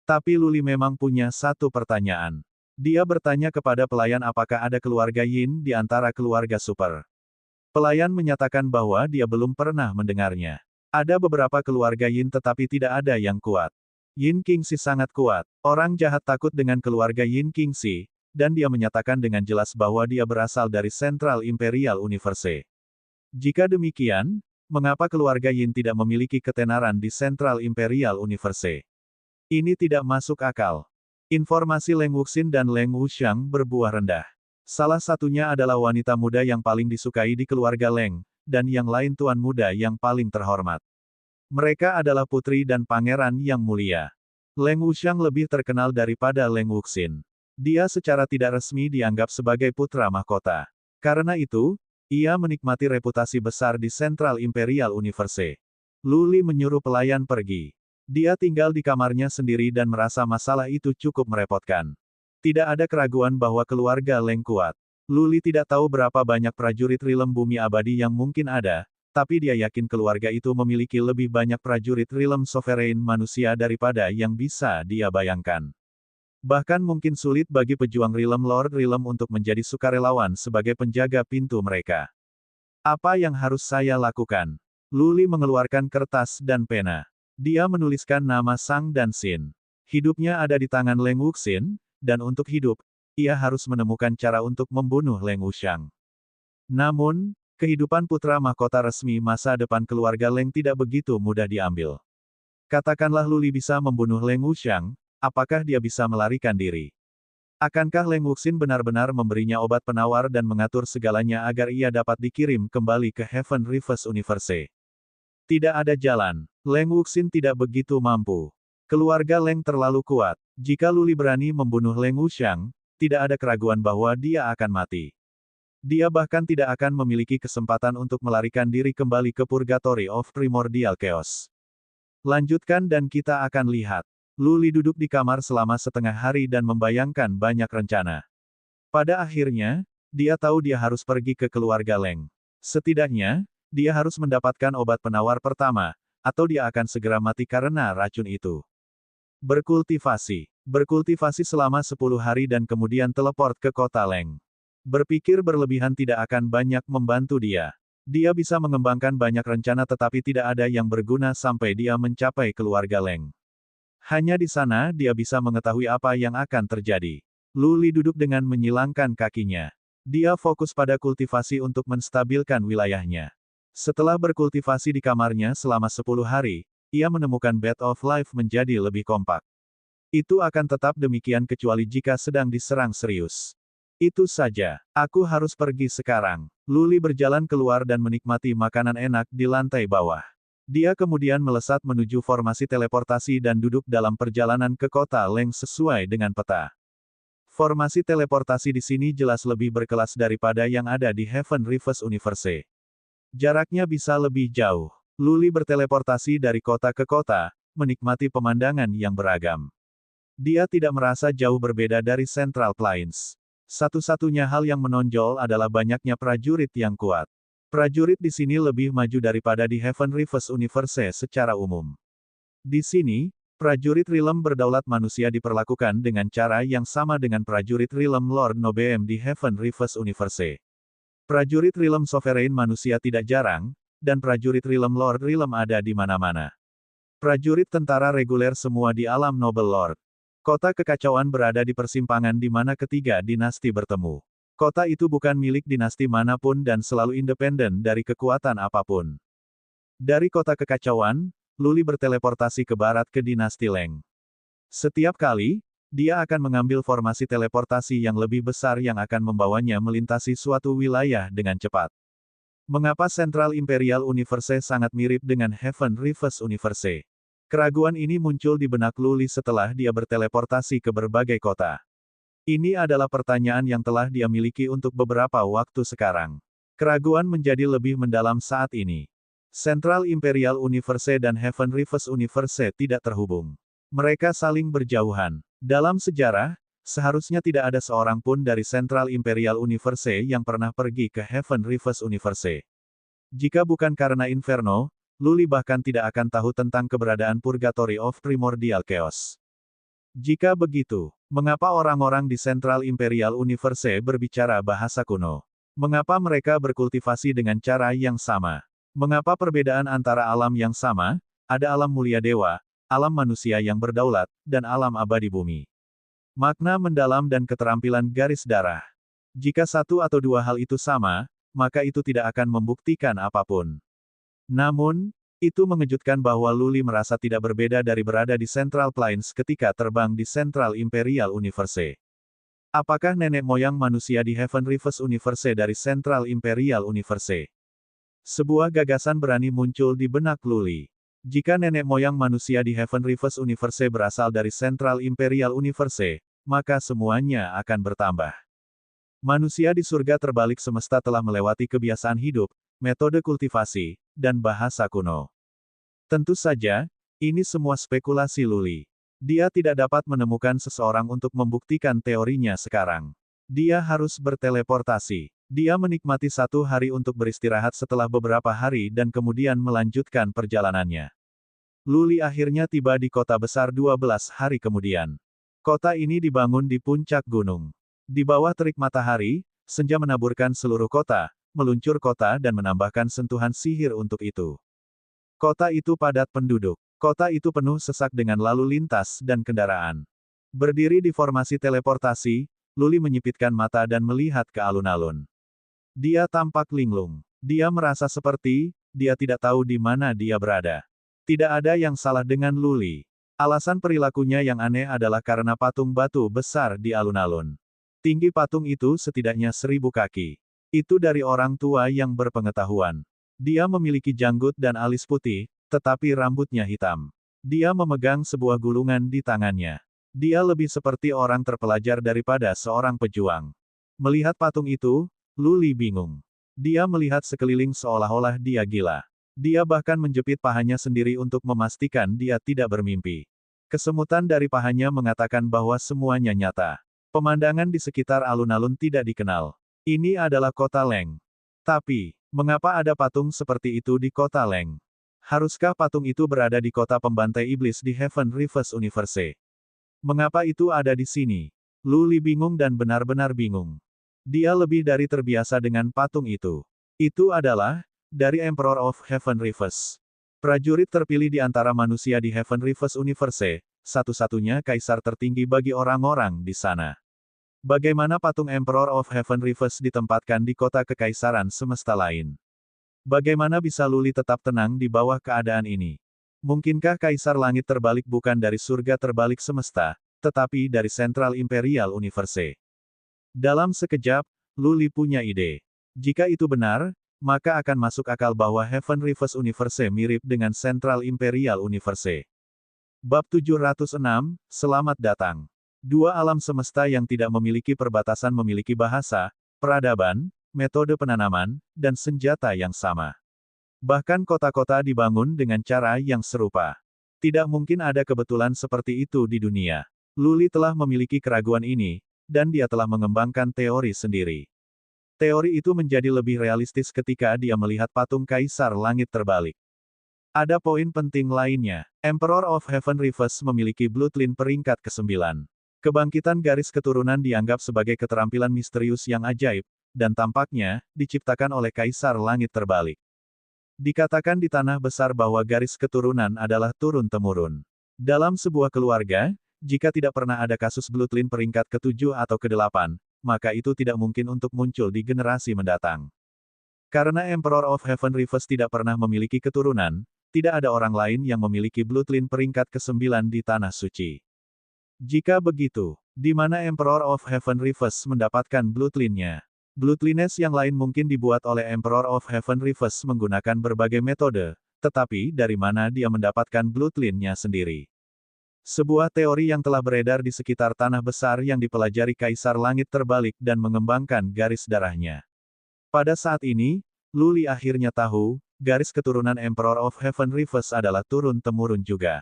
Tapi Luli memang punya satu pertanyaan. Dia bertanya kepada pelayan apakah ada keluarga Yin di antara keluarga super. Pelayan menyatakan bahwa dia belum pernah mendengarnya. Ada beberapa keluarga Yin tetapi tidak ada yang kuat. Yin Qingxi sangat kuat. Orang jahat takut dengan keluarga Yin Qingxi, dan dia menyatakan dengan jelas bahwa dia berasal dari Central Imperial Universe. Jika demikian, mengapa keluarga Yin tidak memiliki ketenaran di Central Imperial Universe? Ini tidak masuk akal. Informasi Leng Wuxin dan Leng Wuxiang berbuah rendah. Salah satunya adalah wanita muda yang paling disukai di keluarga Leng, dan yang lain tuan muda yang paling terhormat. Mereka adalah putri dan pangeran yang mulia. Leng Wuxiang lebih terkenal daripada Leng Wuxin. Dia secara tidak resmi dianggap sebagai putra mahkota. Karena itu, ia menikmati reputasi besar di Central Imperial Universe. Luli menyuruh pelayan pergi. Dia tinggal di kamarnya sendiri dan merasa masalah itu cukup merepotkan. Tidak ada keraguan bahwa keluarga Leng kuat. Luli tidak tahu berapa banyak prajurit Rilem Bumi Abadi yang mungkin ada, tapi dia yakin keluarga itu memiliki lebih banyak prajurit Rilem Sovereign manusia daripada yang bisa dia bayangkan. Bahkan mungkin sulit bagi pejuang Rilem Lord Rilem untuk menjadi sukarelawan sebagai penjaga pintu mereka. Apa yang harus saya lakukan? Luli mengeluarkan kertas dan pena. Dia menuliskan nama Sang dan Xin. Hidupnya ada di tangan Leng Wuxin, dan untuk hidup, ia harus menemukan cara untuk membunuh Leng Wuxiang. Namun, kehidupan putra mahkota resmi masa depan keluarga Leng tidak begitu mudah diambil. Katakanlah Luli bisa membunuh Leng Wuxiang, apakah dia bisa melarikan diri? Akankah Leng Wuxin benar-benar memberinya obat penawar dan mengatur segalanya agar ia dapat dikirim kembali ke Heaven Reverse Universe? Tidak ada jalan. Leng Wuxin tidak begitu mampu. Keluarga Leng terlalu kuat. Jika Luli berani membunuh Leng Wuxiang, tidak ada keraguan bahwa dia akan mati. Dia bahkan tidak akan memiliki kesempatan untuk melarikan diri kembali ke Purgatory of Primordial Chaos. Lanjutkan dan kita akan lihat. Luli duduk di kamar selama setengah hari dan membayangkan banyak rencana. Pada akhirnya, dia tahu dia harus pergi ke keluarga Leng. Setidaknya, dia harus mendapatkan obat penawar pertama, atau dia akan segera mati karena racun itu. Berkultivasi. Berkultivasi selama 10 hari dan kemudian teleport ke kota Leng. Berpikir berlebihan tidak akan banyak membantu dia. Dia bisa mengembangkan banyak rencana tetapi tidak ada yang berguna sampai dia mencapai keluarga Leng. Hanya di sana dia bisa mengetahui apa yang akan terjadi. Lu Li duduk dengan menyilangkan kakinya. Dia fokus pada kultivasi untuk menstabilkan wilayahnya. Setelah berkultivasi di kamarnya selama 10 hari, ia menemukan Bed of Life menjadi lebih kompak. Itu akan tetap demikian kecuali jika sedang diserang serius. Itu saja. Aku harus pergi sekarang. Lu Li berjalan keluar dan menikmati makanan enak di lantai bawah. Dia kemudian melesat menuju formasi teleportasi dan duduk dalam perjalanan ke kota Leng sesuai dengan peta. Formasi teleportasi di sini jelas lebih berkelas daripada yang ada di Heaven Reverse Universe. Jaraknya bisa lebih jauh. Lu Li berteleportasi dari kota ke kota, menikmati pemandangan yang beragam. Dia tidak merasa jauh berbeda dari Central Plains. Satu-satunya hal yang menonjol adalah banyaknya prajurit yang kuat. Prajurit di sini lebih maju daripada di Heaven Reverse Universe secara umum. Di sini, prajurit Realm berdaulat manusia diperlakukan dengan cara yang sama dengan prajurit Realm Lord Nobeem di Heaven Reverse Universe. Prajurit Realm Sovereign manusia tidak jarang, dan prajurit Realm Lord Realm ada di mana-mana. Prajurit tentara reguler semua di alam Noble Lord. Kota kekacauan berada di persimpangan di mana ketiga dinasti bertemu. Kota itu bukan milik dinasti manapun dan selalu independen dari kekuatan apapun. Dari kota kekacauan, Lu Li berteleportasi ke barat ke dinasti Leng. Setiap kali, dia akan mengambil formasi teleportasi yang lebih besar yang akan membawanya melintasi suatu wilayah dengan cepat. Mengapa Central Imperial Universe sangat mirip dengan Heaven Reverse Universe? Keraguan ini muncul di benak Lu Li setelah dia berteleportasi ke berbagai kota. Ini adalah pertanyaan yang telah dia miliki untuk beberapa waktu sekarang. Keraguan menjadi lebih mendalam saat ini. Central Imperial Universe dan Heaven Reverse Universe tidak terhubung. Mereka saling berjauhan. Dalam sejarah, seharusnya tidak ada seorang pun dari Central Imperial Universe yang pernah pergi ke Heaven Reverse Universe. Jika bukan karena Inferno, Lu Li bahkan tidak akan tahu tentang keberadaan Purgatory of Primordial Chaos. Jika begitu, mengapa orang-orang di Central Imperial Universe berbicara bahasa kuno? Mengapa mereka berkultivasi dengan cara yang sama? Mengapa perbedaan antara alam yang sama, ada alam mulia dewa, alam manusia yang berdaulat, dan alam abadi bumi? Makna mendalam dan keterampilan garis darah. Jika satu atau dua hal itu sama, maka itu tidak akan membuktikan apapun. Namun, itu mengejutkan bahwa Lu Li merasa tidak berbeda dari berada di Central Plains ketika terbang di Central Imperial Universe. Apakah nenek moyang manusia di Heaven Reverse Universe dari Central Imperial Universe? Sebuah gagasan berani muncul di benak Lu Li. Jika nenek moyang manusia di Heaven Reverse Universe berasal dari Central Imperial Universe, maka semuanya akan bertambah. Manusia di surga terbalik semesta telah melewati kebiasaan hidup, metode kultivasi, dan bahasa kuno. Tentu saja, ini semua spekulasi Lu Li. Dia tidak dapat menemukan seseorang untuk membuktikan teorinya sekarang. Dia harus berteleportasi. Dia menikmati satu hari untuk beristirahat setelah beberapa hari dan kemudian melanjutkan perjalanannya. Lu Li akhirnya tiba di kota besar 12 hari kemudian. Kota ini dibangun di puncak gunung. Di bawah terik matahari, senja menaburkan seluruh kota, meluncur kota dan menambahkan sentuhan sihir untuk itu. Kota itu padat penduduk. Kota itu penuh sesak dengan lalu lintas dan kendaraan. Berdiri di formasi teleportasi, Lu Li menyipitkan mata dan melihat ke alun-alun. Dia tampak linglung. Dia merasa seperti, dia tidak tahu di mana dia berada. Tidak ada yang salah dengan Lu Li. Alasan perilakunya yang aneh adalah karena patung batu besar di alun-alun. Tinggi patung itu setidaknya 1000 kaki. Itu dari orang tua yang berpengetahuan. Dia memiliki janggut dan alis putih, tetapi rambutnya hitam. Dia memegang sebuah gulungan di tangannya. Dia lebih seperti orang terpelajar daripada seorang pejuang. Melihat patung itu, Lu Li bingung. Dia melihat sekeliling seolah-olah dia gila. Dia bahkan menjepit pahanya sendiri untuk memastikan dia tidak bermimpi. Kesemutan dari pahanya mengatakan bahwa semuanya nyata. Pemandangan di sekitar alun-alun tidak dikenal. Ini adalah kota Leng. Tapi, mengapa ada patung seperti itu di kota Leng? Haruskah patung itu berada di kota pembantai iblis di Heaven Reverse Universe? Mengapa itu ada di sini? Lu Li bingung dan benar-benar bingung. Dia lebih dari terbiasa dengan patung itu. Itu adalah, dari Emperor of Heaven Reefs. Prajurit terpilih di antara manusia di Heaven Reefs Universe, satu-satunya kaisar tertinggi bagi orang-orang di sana. Bagaimana patung Emperor of Heaven Reefs ditempatkan di kota kekaisaran semesta lain? Bagaimana bisa Luli tetap tenang di bawah keadaan ini? Mungkinkah Kaisar Langit terbalik bukan dari surga terbalik semesta, tetapi dari Central Imperial Universe? Dalam sekejap, Luli punya ide. Jika itu benar, maka akan masuk akal bahwa Heaven Reefs Universe mirip dengan Central Imperial Universe. Bab 706, Selamat Datang. Dua alam semesta yang tidak memiliki perbatasan memiliki bahasa, peradaban, metode penanaman, dan senjata yang sama. Bahkan kota-kota dibangun dengan cara yang serupa. Tidak mungkin ada kebetulan seperti itu di dunia. Luli telah memiliki keraguan ini, dan dia telah mengembangkan teori sendiri. Teori itu menjadi lebih realistis ketika dia melihat patung Kaisar Langit terbalik. Ada poin penting lainnya. Emperor of Heaven Reefs memiliki bloodline peringkat ke-9. Kebangkitan garis keturunan dianggap sebagai keterampilan misterius yang ajaib, dan tampaknya, diciptakan oleh Kaisar Langit terbalik. Dikatakan di tanah besar bahwa garis keturunan adalah turun-temurun. Dalam sebuah keluarga, jika tidak pernah ada kasus bloodline peringkat ke-7 atau ke-8, maka itu tidak mungkin untuk muncul di generasi mendatang. Karena Emperor of Heaven Reefs tidak pernah memiliki keturunan, tidak ada orang lain yang memiliki bloodline peringkat ke-9 di Tanah Suci. Jika begitu, di mana Emperor of Heaven Reefs mendapatkan bloodline-nya? Bloodlines yang lain mungkin dibuat oleh Emperor of Heaven Reefs menggunakan berbagai metode, tetapi dari mana dia mendapatkan bloodline-nya sendiri? Sebuah teori yang telah beredar di sekitar tanah besar yang dipelajari Kaisar Langit terbalik dan mengembangkan garis darahnya. Pada saat ini, Luli akhirnya tahu, garis keturunan Emperor of Heaven Reefs adalah turun-temurun juga.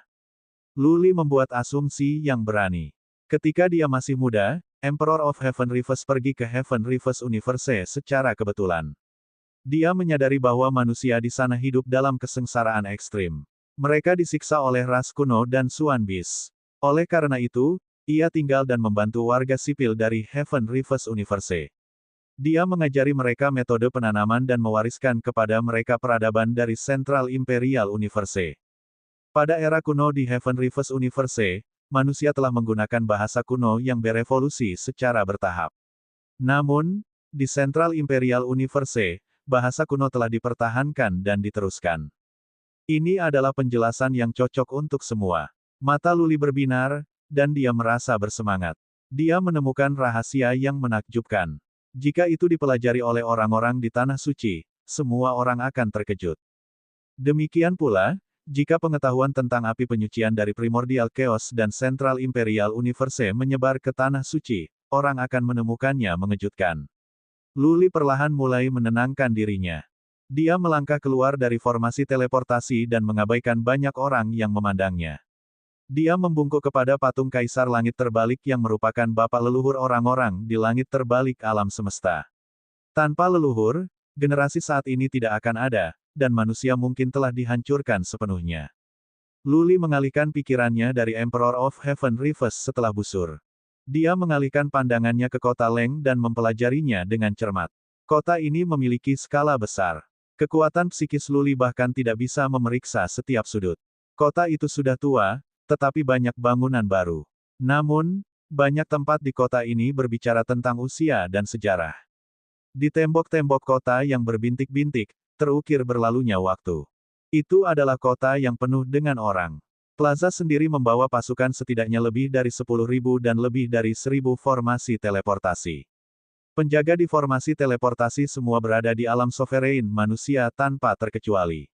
Luli membuat asumsi yang berani. Ketika dia masih muda, Emperor of Heaven Reefs pergi ke Heaven Reefs Universe secara kebetulan. Dia menyadari bahwa manusia di sana hidup dalam kesengsaraan ekstrim. Mereka disiksa oleh ras kuno dan Swan Beast. Oleh karena itu, ia tinggal dan membantu warga sipil dari Heaven Reefs Universe. Dia mengajari mereka metode penanaman dan mewariskan kepada mereka peradaban dari Central Imperial Universe. Pada era kuno di Heaven Reefs Universe, manusia telah menggunakan bahasa kuno yang berevolusi secara bertahap. Namun, di Central Imperial Universe, bahasa kuno telah dipertahankan dan diteruskan. Ini adalah penjelasan yang cocok untuk semua. Mata Luli berbinar, dan dia merasa bersemangat. Dia menemukan rahasia yang menakjubkan. Jika itu dipelajari oleh orang-orang di Tanah Suci, semua orang akan terkejut. Demikian pula, jika pengetahuan tentang api penyucian dari Primordial Chaos dan Central Imperial Universe menyebar ke Tanah Suci, orang akan menemukannya mengejutkan. Luli perlahan mulai menenangkan dirinya. Dia melangkah keluar dari formasi teleportasi dan mengabaikan banyak orang yang memandangnya. Dia membungkuk kepada patung Kaisar Langit terbalik yang merupakan bapak leluhur orang-orang di langit terbalik alam semesta. Tanpa leluhur, generasi saat ini tidak akan ada, dan manusia mungkin telah dihancurkan sepenuhnya. Luli mengalihkan pikirannya dari Emperor of Heaven Reefs setelah busur. Dia mengalihkan pandangannya ke kota Leng dan mempelajarinya dengan cermat. Kota ini memiliki skala besar. Kekuatan psikis Luli bahkan tidak bisa memeriksa setiap sudut. Kota itu sudah tua, tetapi banyak bangunan baru. Namun, banyak tempat di kota ini berbicara tentang usia dan sejarah. Di tembok-tembok kota yang berbintik-bintik, terukir berlalunya waktu. Itu adalah kota yang penuh dengan orang. Plaza sendiri membawa pasukan setidaknya lebih dari 10.000 dan lebih dari 1.000 formasi teleportasi. Penjaga di formasi teleportasi semua berada di alam sovereign manusia tanpa terkecuali.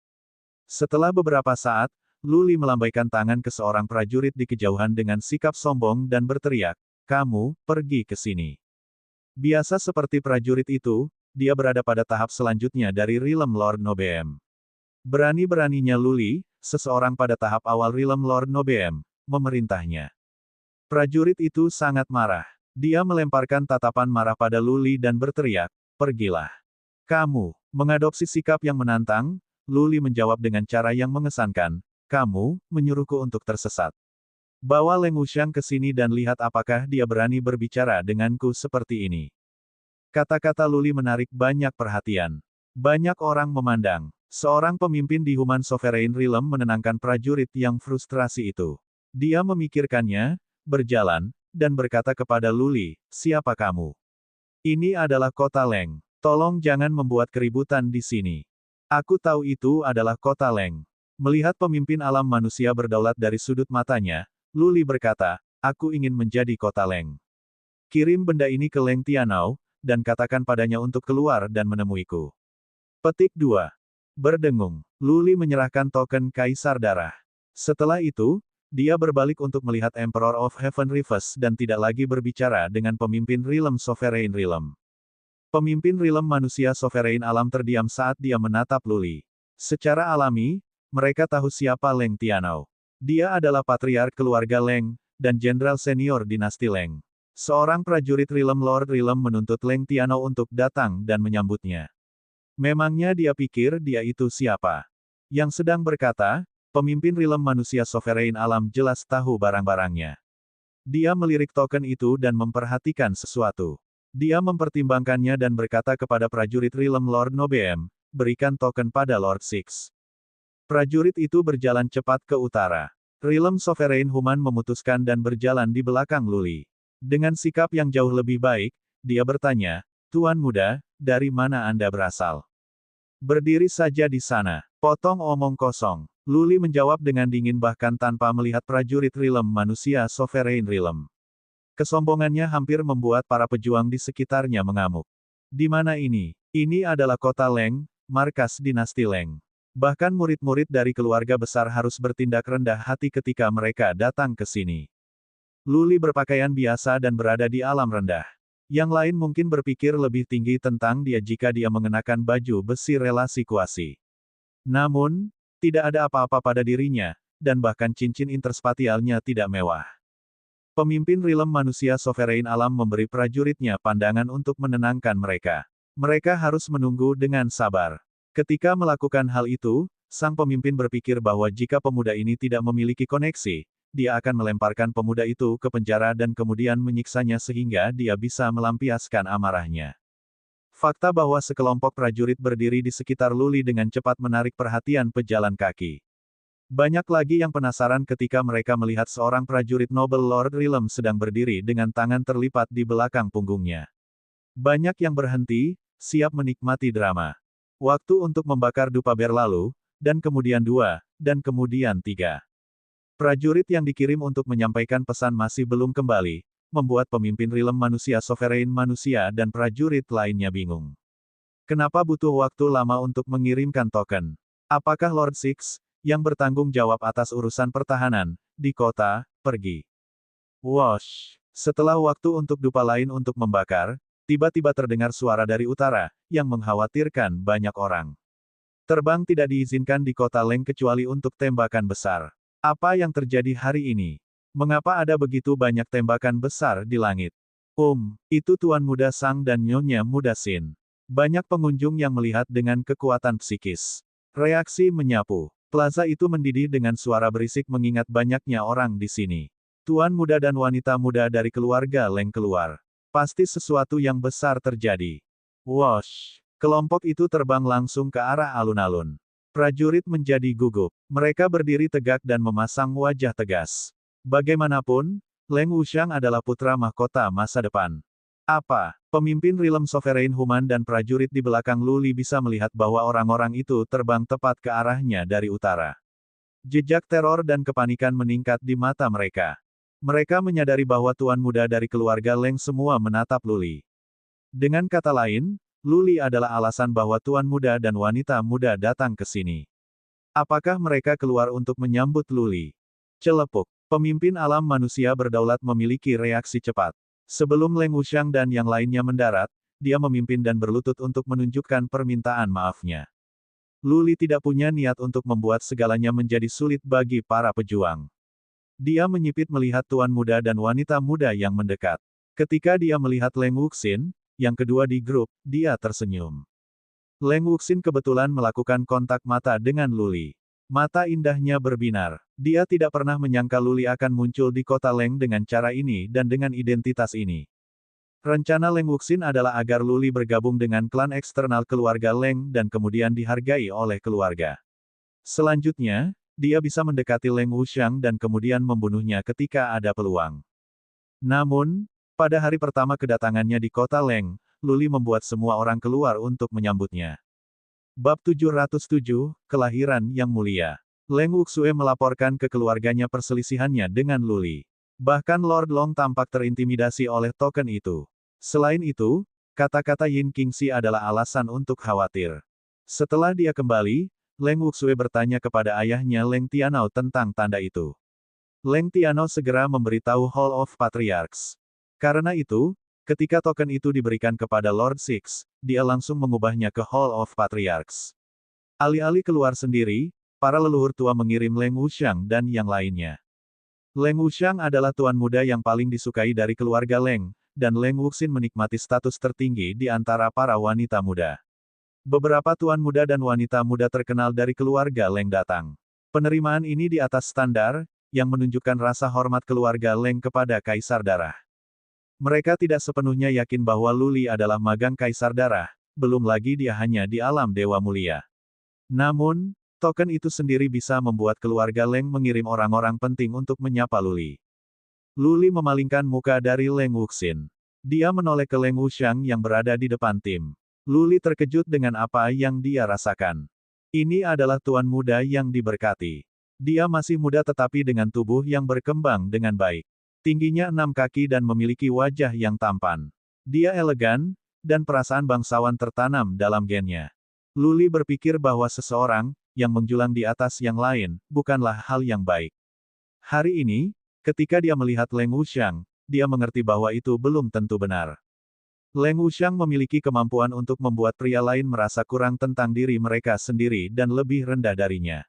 Setelah beberapa saat, Luli melambaikan tangan ke seorang prajurit di kejauhan dengan sikap sombong dan berteriak, "Kamu, pergi ke sini." Biasa seperti prajurit itu, dia berada pada tahap selanjutnya dari Realm Lord Nobeem. Berani-beraninya Luli, seseorang pada tahap awal Realm Lord Nobeem, memerintahnya. Prajurit itu sangat marah. Dia melemparkan tatapan marah pada Luli dan berteriak, "Pergilah. Kamu." Mengadopsi sikap yang menantang, Luli menjawab dengan cara yang mengesankan, "Kamu, menyuruhku untuk tersesat. Bawa Leng Wuxiang ke sini dan lihat apakah dia berani berbicara denganku seperti ini." Kata-kata Luli menarik banyak perhatian. Banyak orang memandang. Seorang pemimpin di Human Sovereign Realm menenangkan prajurit yang frustrasi itu. Dia memikirkannya, berjalan, dan berkata kepada Luli, "Siapa kamu? Ini adalah kota Leng. Tolong jangan membuat keributan di sini." "Aku tahu itu adalah kota Leng." Melihat pemimpin alam manusia berdaulat dari sudut matanya, Luli berkata, "Aku ingin menjadi kota Leng. Kirim benda ini ke Leng Tianao, dan katakan padanya untuk keluar dan menemuiku." Petik 2. Berdengung. Luli menyerahkan token Kaisar Darah. Setelah itu, dia berbalik untuk melihat Emperor of Heaven Rivers dan tidak lagi berbicara dengan pemimpin Realm Sovereign Realm. Pemimpin Realm manusia Sovereign alam terdiam saat dia menatap Luli. Secara alami, mereka tahu siapa Leng Tianao. Dia adalah patriark keluarga Leng, dan jenderal senior dinasti Leng. Seorang prajurit Realm Lord Realm menuntut Leng Tianao untuk datang dan menyambutnya. Memangnya dia pikir dia itu siapa? Yang sedang berkata, pemimpin Realm manusia Sovereign alam jelas tahu barang-barangnya. Dia melirik token itu dan memperhatikan sesuatu. Dia mempertimbangkannya dan berkata kepada prajurit Realm Lord Nobeem, "Berikan token pada Lord Six." Prajurit itu berjalan cepat ke utara. Realm Sovereign Human memutuskan dan berjalan di belakang Luli. Dengan sikap yang jauh lebih baik, dia bertanya, "Tuan muda, dari mana Anda berasal?" "Berdiri saja di sana." Potong omong kosong. Luli menjawab dengan dingin bahkan tanpa melihat prajurit Realm manusia Sovereign Realm. Kesombongannya hampir membuat para pejuang di sekitarnya mengamuk. "Di mana ini?" "Ini adalah kota Leng, markas dinasti Leng. Bahkan murid-murid dari keluarga besar harus bertindak rendah hati ketika mereka datang ke sini." Luli berpakaian biasa dan berada di alam rendah. Yang lain mungkin berpikir lebih tinggi tentang dia jika dia mengenakan baju besi relasi kuasi. Namun, tidak ada apa-apa pada dirinya, dan bahkan cincin interspatialnya tidak mewah. Pemimpin Realm manusia Sovereign alam memberi prajuritnya pandangan untuk menenangkan mereka. Mereka harus menunggu dengan sabar. Ketika melakukan hal itu, sang pemimpin berpikir bahwa jika pemuda ini tidak memiliki koneksi, dia akan melemparkan pemuda itu ke penjara dan kemudian menyiksanya sehingga dia bisa melampiaskan amarahnya. Fakta bahwa sekelompok prajurit berdiri di sekitar Luli dengan cepat menarik perhatian pejalan kaki. Banyak lagi yang penasaran ketika mereka melihat seorang prajurit Noble Lord Realm sedang berdiri dengan tangan terlipat di belakang punggungnya. Banyak yang berhenti, siap menikmati drama. Waktu untuk membakar dupa berlalu, dan kemudian 2, dan kemudian 3. Prajurit yang dikirim untuk menyampaikan pesan masih belum kembali, membuat pemimpin Realm manusia Sovereign manusia dan prajurit lainnya bingung. Kenapa butuh waktu lama untuk mengirimkan token? Apakah Lord Six, yang bertanggung jawab atas urusan pertahanan, di kota, pergi? Wosh! Setelah waktu untuk dupa lain untuk membakar, tiba-tiba terdengar suara dari utara, yang mengkhawatirkan banyak orang. Terbang tidak diizinkan di kota Leng kecuali untuk tembakan besar. Apa yang terjadi hari ini? Mengapa ada begitu banyak tembakan besar di langit? Itu Tuan Muda Sang dan Nyonya Muda Sin. Banyak pengunjung yang melihat dengan kekuatan psikis. Reaksi menyapu. Plaza itu mendidih dengan suara berisik mengingat banyaknya orang di sini. Tuan muda dan wanita muda dari keluarga Leng keluar. Pasti sesuatu yang besar terjadi. Wosh! Kelompok itu terbang langsung ke arah alun-alun. Prajurit menjadi gugup. Mereka berdiri tegak dan memasang wajah tegas. Bagaimanapun, Leng Wuxiang adalah putra mahkota masa depan. Apa? Pemimpin Realm Sovereign Human dan prajurit di belakang Luli bisa melihat bahwa orang-orang itu terbang tepat ke arahnya dari utara. Jejak teror dan kepanikan meningkat di mata mereka. Mereka menyadari bahwa tuan muda dari keluarga Leng semua menatap Luli. Dengan kata lain, Luli adalah alasan bahwa tuan muda dan wanita muda datang ke sini. Apakah mereka keluar untuk menyambut Luli? Celepuk. Pemimpin alam manusia berdaulat memiliki reaksi cepat. Sebelum Leng Wuxiang dan yang lainnya mendarat, dia memimpin dan berlutut untuk menunjukkan permintaan maafnya. Luli tidak punya niat untuk membuat segalanya menjadi sulit bagi para pejuang. Dia menyipit melihat tuan muda dan wanita muda yang mendekat. Ketika dia melihat Leng Wuxin, yang kedua di grup, dia tersenyum. Leng Wuxin kebetulan melakukan kontak mata dengan Luli. Mata indahnya berbinar. Dia tidak pernah menyangka Luli akan muncul di kota Leng dengan cara ini dan dengan identitas ini. Rencana Leng Wuxin adalah agar Luli bergabung dengan klan eksternal keluarga Leng dan kemudian dihargai oleh keluarga. Selanjutnya, dia bisa mendekati Leng Wuxiang dan kemudian membunuhnya ketika ada peluang. Namun, pada hari pertama kedatangannya di kota Leng, Luli membuat semua orang keluar untuk menyambutnya. Bab 707, Kelahiran yang Mulia. Leng Wuxue melaporkan ke keluarganya perselisihannya dengan Luli. Bahkan Lord Long tampak terintimidasi oleh token itu. Selain itu, kata-kata Yin Qingxi adalah alasan untuk khawatir. Setelah dia kembali, Leng Wuxue bertanya kepada ayahnya Leng Tianao tentang tanda itu. Leng Tianao segera memberitahu Hall of Patriarchs. Karena itu, ketika token itu diberikan kepada Lord Six, dia langsung mengubahnya ke Hall of Patriarchs. Alih-alih keluar sendiri, para leluhur tua mengirim Leng Wuxiang dan yang lainnya. Leng Wuxiang adalah tuan muda yang paling disukai dari keluarga Leng, dan Leng Wuxin menikmati status tertinggi di antara para wanita muda. Beberapa tuan muda dan wanita muda terkenal dari keluarga Leng datang. Penerimaan ini di atas standar, yang menunjukkan rasa hormat keluarga Leng kepada Kaisar Darah. Mereka tidak sepenuhnya yakin bahwa Luli adalah magang Kaisar Darah, belum lagi dia hanya di alam Dewa Mulia. Namun, token itu sendiri bisa membuat keluarga Leng mengirim orang-orang penting untuk menyapa Luli. Luli memalingkan muka dari Leng Wuxin. Dia menoleh ke Leng Wuxiang yang berada di depan tim. Luli terkejut dengan apa yang dia rasakan. Ini adalah tuan muda yang diberkati. Dia masih muda tetapi dengan tubuh yang berkembang dengan baik. Tingginya 6 kaki dan memiliki wajah yang tampan. Dia elegan, dan perasaan bangsawan tertanam dalam gennya. Luli berpikir bahwa seseorang, yang menjulang di atas yang lain, bukanlah hal yang baik. Hari ini, ketika dia melihat Leng Wuxiang, dia mengerti bahwa itu belum tentu benar. Leng Wuxiang memiliki kemampuan untuk membuat pria lain merasa kurang tentang diri mereka sendiri dan lebih rendah darinya.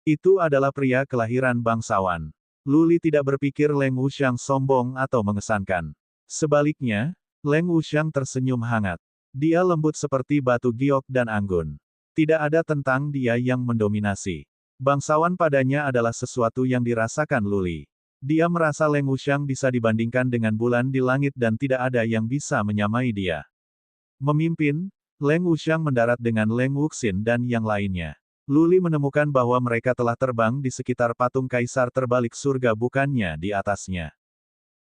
Itu adalah pria kelahiran bangsawan. Luli tidak berpikir Leng Wuxiang sombong atau mengesankan. Sebaliknya, Leng Wuxiang tersenyum hangat. Dia lembut seperti batu giok dan anggun. Tidak ada tentang dia yang mendominasi. Bangsawan padanya adalah sesuatu yang dirasakan Luli. Dia merasa Leng Wuxiang bisa dibandingkan dengan bulan di langit dan tidak ada yang bisa menyamai dia. Memimpin, Leng Wuxiang mendarat dengan Leng Wuxin dan yang lainnya. Luli menemukan bahwa mereka telah terbang di sekitar patung kaisar terbalik surga bukannya di atasnya.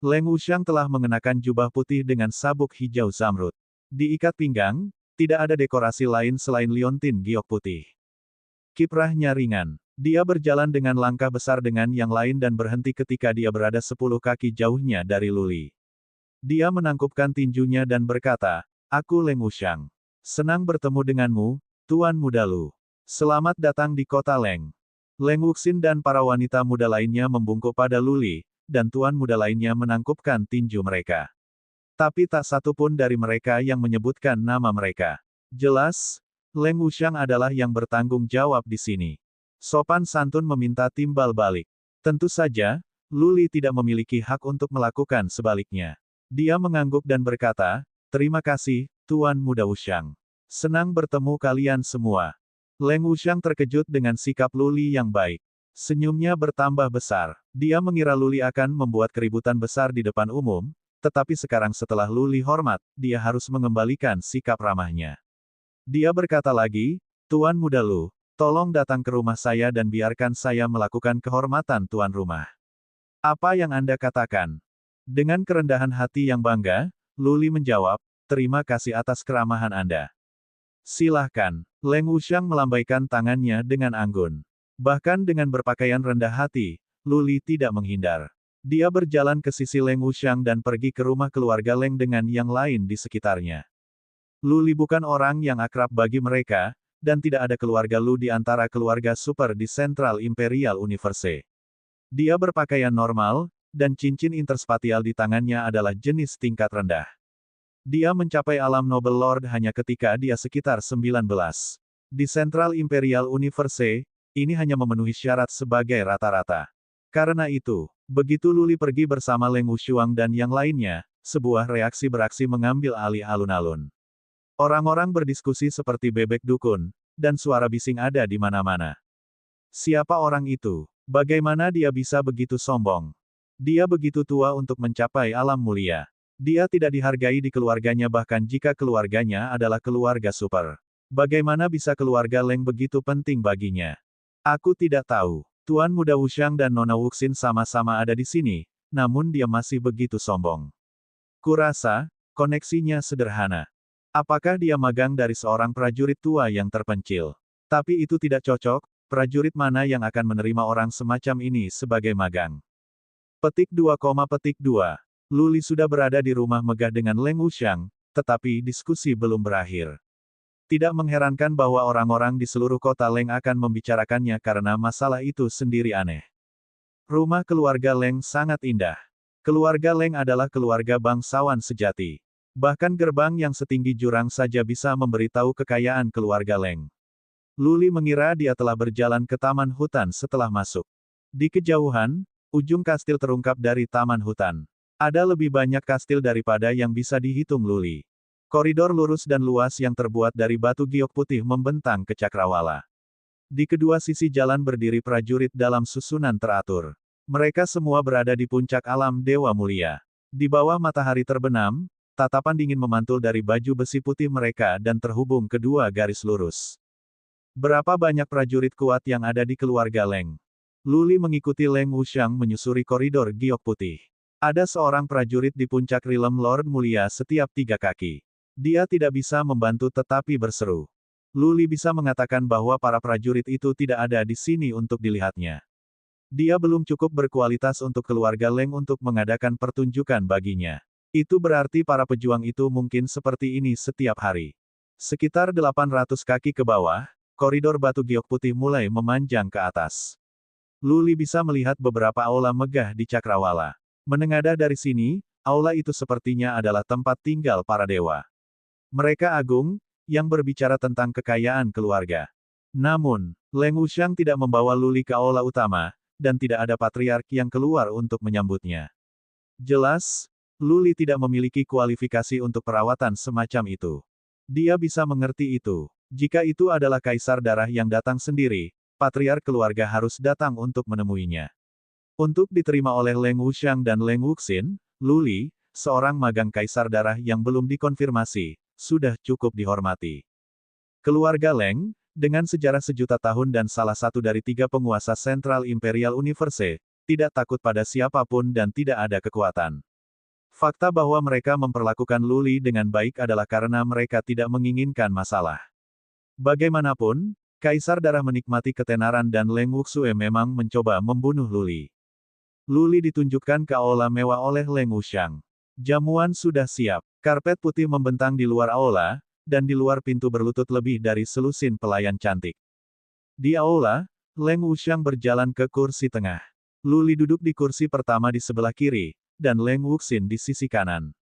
Leng Wuxiang telah mengenakan jubah putih dengan sabuk hijau zamrud. Di ikat pinggang, tidak ada dekorasi lain selain liontin giok putih. Kiprahnya ringan. Dia berjalan dengan langkah besar dengan yang lain dan berhenti ketika dia berada 10 kaki jauhnya dari Luli. Dia menangkupkan tinjunya dan berkata, "Aku Leng Wuxiang. Senang bertemu denganmu, Tuan Muda Lu. Selamat datang di kota Leng." Leng Wuxin dan para wanita muda lainnya membungkuk pada Luli, dan tuan muda lainnya menangkupkan tinju mereka. Tapi tak satu pun dari mereka yang menyebutkan nama mereka. Jelas, Leng Wuxiang adalah yang bertanggung jawab di sini. Sopan santun meminta timbal balik. Tentu saja, Luli tidak memiliki hak untuk melakukan sebaliknya. Dia mengangguk dan berkata, "Terima kasih, Tuan Muda Wuxiang. Senang bertemu kalian semua." Leng Wuxiang terkejut dengan sikap Luli yang baik. Senyumnya bertambah besar. Dia mengira Luli akan membuat keributan besar di depan umum, tetapi sekarang setelah Luli hormat, dia harus mengembalikan sikap ramahnya. Dia berkata lagi, "Tuan Muda Lu, tolong datang ke rumah saya dan biarkan saya melakukan kehormatan tuan rumah." "Apa yang Anda katakan?" Dengan kerendahan hati yang bangga, Luli menjawab, "Terima kasih atas keramahan Anda." "Silahkan." Leng Wuxiang melambaikan tangannya dengan anggun. Bahkan dengan berpakaian rendah hati, Luli tidak menghindar. Dia berjalan ke sisi Leng Wuxiang dan pergi ke rumah keluarga Leng dengan yang lain di sekitarnya. Luli bukan orang yang akrab bagi mereka, dan tidak ada keluarga Lu di antara keluarga super di Central Imperial Universe. Dia berpakaian normal, dan cincin interspatial di tangannya adalah jenis tingkat rendah. Dia mencapai alam Noble Lord hanya ketika dia sekitar 19. Di Central Imperial Universe, ini hanya memenuhi syarat sebagai rata-rata. Karena itu, begitu Luli pergi bersama Leng Wuxiang dan yang lainnya, sebuah reaksi beraksi mengambil alih alun-alun. Orang-orang berdiskusi seperti bebek dukun, dan suara bising ada di mana-mana. Siapa orang itu? Bagaimana dia bisa begitu sombong? Dia begitu tua untuk mencapai alam mulia. Dia tidak dihargai di keluarganya bahkan jika keluarganya adalah keluarga super. Bagaimana bisa keluarga Leng begitu penting baginya? Aku tidak tahu. Tuan Muda Wuxiang dan Nona Wuxin sama-sama ada di sini, namun dia masih begitu sombong. Kurasa, koneksinya sederhana. Apakah dia magang dari seorang prajurit tua yang terpencil? Tapi itu tidak cocok, prajurit mana yang akan menerima orang semacam ini sebagai magang? Petik 2, petik 2. Luli sudah berada di rumah megah dengan Leng Wuxiang, tetapi diskusi belum berakhir. Tidak mengherankan bahwa orang-orang di seluruh kota Leng akan membicarakannya karena masalah itu sendiri aneh. Rumah keluarga Leng sangat indah. Keluarga Leng adalah keluarga bangsawan sejati. Bahkan gerbang yang setinggi jurang saja bisa memberitahu kekayaan keluarga Leng. Luli mengira dia telah berjalan ke taman hutan setelah masuk. Di kejauhan, ujung kastil terungkap dari taman hutan. Ada lebih banyak kastil daripada yang bisa dihitung Luli. Koridor lurus dan luas yang terbuat dari batu giok putih membentang ke cakrawala. Di kedua sisi jalan berdiri prajurit dalam susunan teratur. Mereka semua berada di puncak alam Dewa Mulia. Di bawah matahari terbenam, tatapan dingin memantul dari baju besi putih mereka dan terhubung kedua garis lurus. Berapa banyak prajurit kuat yang ada di keluarga Leng? Luli mengikuti Leng Wuxiang menyusuri koridor giok putih. Ada seorang prajurit di puncak rilem Lord Mulia setiap 3 kaki. Dia tidak bisa membantu tetapi berseru. Luli bisa mengatakan bahwa para prajurit itu tidak ada di sini untuk dilihatnya. Dia belum cukup berkualitas untuk keluarga Leng untuk mengadakan pertunjukan baginya. Itu berarti para pejuang itu mungkin seperti ini setiap hari. Sekitar 800 kaki ke bawah, koridor batu giok putih mulai memanjang ke atas. Luli bisa melihat beberapa aula megah di cakrawala. Menengadah dari sini, aula itu sepertinya adalah tempat tinggal para dewa. Mereka agung, yang berbicara tentang kekayaan keluarga. Namun, Leng Wuxiang tidak membawa Luli ke aula utama, dan tidak ada patriark yang keluar untuk menyambutnya. Jelas, Luli tidak memiliki kualifikasi untuk perawatan semacam itu. Dia bisa mengerti itu. Jika itu adalah kaisar darah yang datang sendiri, patriark keluarga harus datang untuk menemuinya. Untuk diterima oleh Leng Wuxiang dan Leng Wuxin, Luli, seorang magang kaisar darah yang belum dikonfirmasi, sudah cukup dihormati. Keluarga Leng, dengan sejarah sejuta tahun dan salah satu dari 3 penguasa Central Imperial Universe, tidak takut pada siapapun dan tidak ada kekuatan. Fakta bahwa mereka memperlakukan Luli dengan baik adalah karena mereka tidak menginginkan masalah. Bagaimanapun, Kaisar Darah menikmati ketenaran dan Leng Wuxue memang mencoba membunuh Luli. Luli ditunjukkan ke aula mewah oleh Leng Wuxiang. Jamuan sudah siap. Karpet putih membentang di luar aula, dan di luar pintu berlutut lebih dari selusin pelayan cantik. Di aula, Leng Wuxiang berjalan ke kursi tengah. Luli duduk di kursi pertama di sebelah kiri, dan Leng Wuxin di sisi kanan.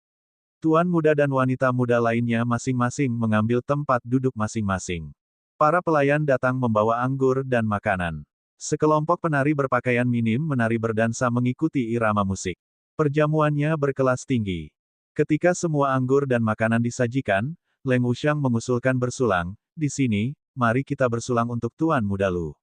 Tuan muda dan wanita muda lainnya masing-masing mengambil tempat duduk masing-masing. Para pelayan datang membawa anggur dan makanan. Sekelompok penari berpakaian minim menari berdansa mengikuti irama musik. Perjamuannya berkelas tinggi. Ketika semua anggur dan makanan disajikan, Leng Wuxiang mengusulkan bersulang, "Di sini, mari kita bersulang untuk Tuan Muda Lu."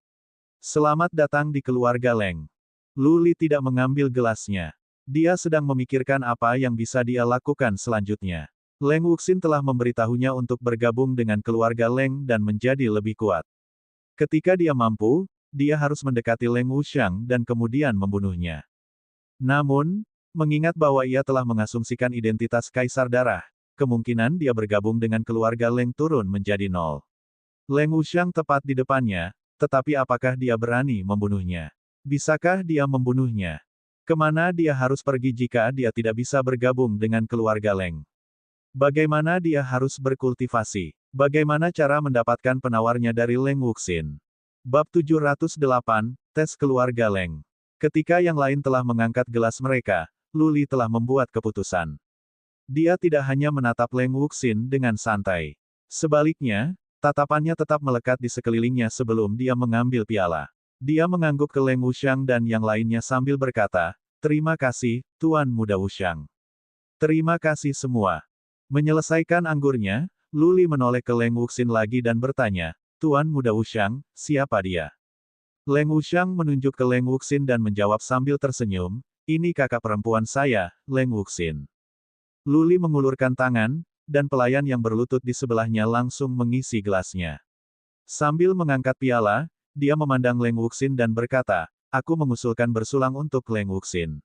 Selamat datang di keluarga Leng. Luli tidak mengambil gelasnya. Dia sedang memikirkan apa yang bisa dia lakukan selanjutnya. Leng Wuxin telah memberitahunya untuk bergabung dengan keluarga Leng dan menjadi lebih kuat. Ketika dia mampu, dia harus mendekati Leng Wuxiang dan kemudian membunuhnya. Namun, mengingat bahwa ia telah mengasumsikan identitas Kaisar Darah, kemungkinan dia bergabung dengan keluarga Leng turun menjadi 0. Leng Wuxiang tepat di depannya, tetapi apakah dia berani membunuhnya? Bisakah dia membunuhnya? Kemana dia harus pergi jika dia tidak bisa bergabung dengan keluarga Leng? Bagaimana dia harus berkultivasi? Bagaimana cara mendapatkan penawarnya dari Leng Wuxin? Bab 708, Tes Keluarga Leng. Ketika yang lain telah mengangkat gelas mereka, Luli telah membuat keputusan. Dia tidak hanya menatap Leng Wuxin dengan santai. Sebaliknya, tatapannya tetap melekat di sekelilingnya sebelum dia mengambil piala. Dia mengangguk ke Leng Wuxiang dan yang lainnya sambil berkata, "Terima kasih, Tuan Muda Wuxiang." "Terima kasih semua." Menyelesaikan anggurnya, Luli menoleh ke Leng Wuxin lagi dan bertanya, "Tuan Muda Wuxiang, siapa dia?" Leng Wuxiang menunjuk ke Leng Wuxin dan menjawab sambil tersenyum, "Ini kakak perempuan saya, Leng Wuxin." Luli mengulurkan tangan, dan pelayan yang berlutut di sebelahnya langsung mengisi gelasnya. Sambil mengangkat piala, dia memandang Leng Wuxin dan berkata, aku mengusulkan bersulang untuk Leng Wuxin.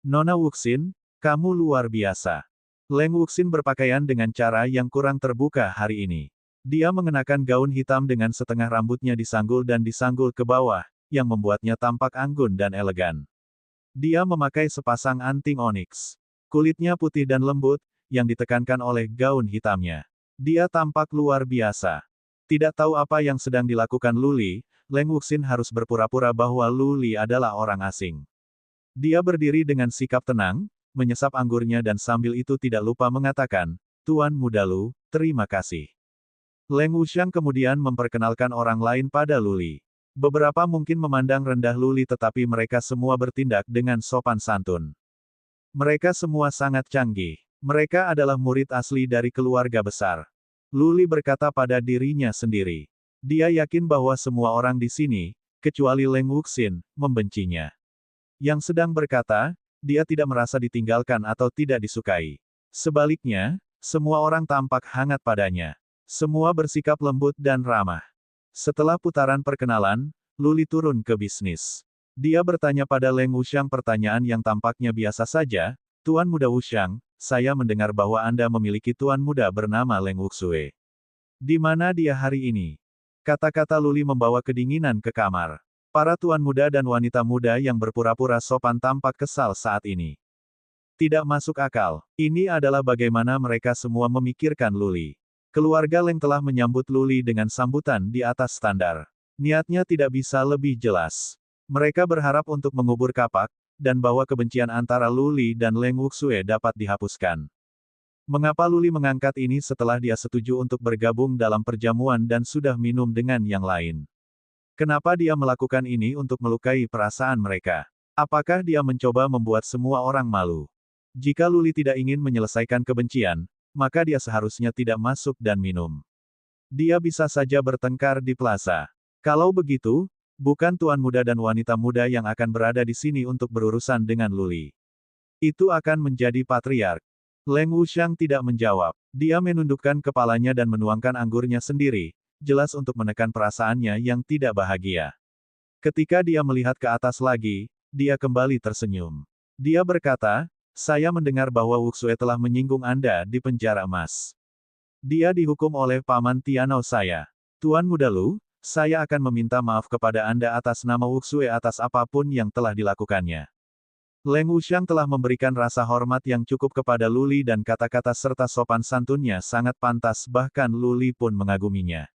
Nona Wuxin, kamu luar biasa. Leng Wuxin berpakaian dengan cara yang kurang terbuka hari ini. Dia mengenakan gaun hitam dengan setengah rambutnya disanggul dan disanggul ke bawah, yang membuatnya tampak anggun dan elegan. Dia memakai sepasang anting oniks. Kulitnya putih dan lembut, yang ditekankan oleh gaun hitamnya. Dia tampak luar biasa. Tidak tahu apa yang sedang dilakukan Luli, Leng Wuxin harus berpura-pura bahwa Luli adalah orang asing. Dia berdiri dengan sikap tenang, menyesap anggurnya dan sambil itu tidak lupa mengatakan, Tuan Muda Lu, terima kasih. Leng Wuxiang kemudian memperkenalkan orang lain pada Luli. Beberapa mungkin memandang rendah Luli tetapi mereka semua bertindak dengan sopan santun. Mereka semua sangat canggih. Mereka adalah murid asli dari keluarga besar. Luli berkata pada dirinya sendiri. Dia yakin bahwa semua orang di sini, kecuali Leng Wuxin, membencinya. Yang sedang berkata, dia tidak merasa ditinggalkan atau tidak disukai. Sebaliknya, semua orang tampak hangat padanya. Semua bersikap lembut dan ramah. Setelah putaran perkenalan, Luli turun ke bisnis. Dia bertanya pada Leng Wuxiang pertanyaan yang tampaknya biasa saja, Tuan Muda Wuxiang, saya mendengar bahwa Anda memiliki tuan muda bernama Leng Wuxue. Di mana dia hari ini? Kata-kata Luli membawa kedinginan ke kamar. Para tuan muda dan wanita muda yang berpura-pura sopan tampak kesal saat ini. Tidak masuk akal. Ini adalah bagaimana mereka semua memikirkan Luli. Keluarga Leng telah menyambut Luli dengan sambutan di atas standar. Niatnya tidak bisa lebih jelas. Mereka berharap untuk mengubur kapak, dan bahwa kebencian antara Luli dan Leng Wuxue dapat dihapuskan. Mengapa Luli mengangkat ini setelah dia setuju untuk bergabung dalam perjamuan dan sudah minum dengan yang lain? Kenapa dia melakukan ini untuk melukai perasaan mereka? Apakah dia mencoba membuat semua orang malu? Jika Luli tidak ingin menyelesaikan kebencian, maka dia seharusnya tidak masuk dan minum. Dia bisa saja bertengkar di plaza. Kalau begitu, bukan tuan muda dan wanita muda yang akan berada di sini untuk berurusan dengan Luli. Itu akan menjadi patriark. Leng Wuxiang tidak menjawab. Dia menundukkan kepalanya dan menuangkan anggurnya sendiri, jelas untuk menekan perasaannya yang tidak bahagia. Ketika dia melihat ke atas lagi, dia kembali tersenyum. Dia berkata, saya mendengar bahwa Wuxue telah menyinggung Anda di penjara emas. Dia dihukum oleh Paman Tianao saya. Tuan Muda Lu, saya akan meminta maaf kepada Anda atas nama Wuxue atas apapun yang telah dilakukannya. Leng Wuxiang telah memberikan rasa hormat yang cukup kepada Luli dan kata-kata serta sopan santunnya sangat pantas bahkan Luli pun mengaguminya.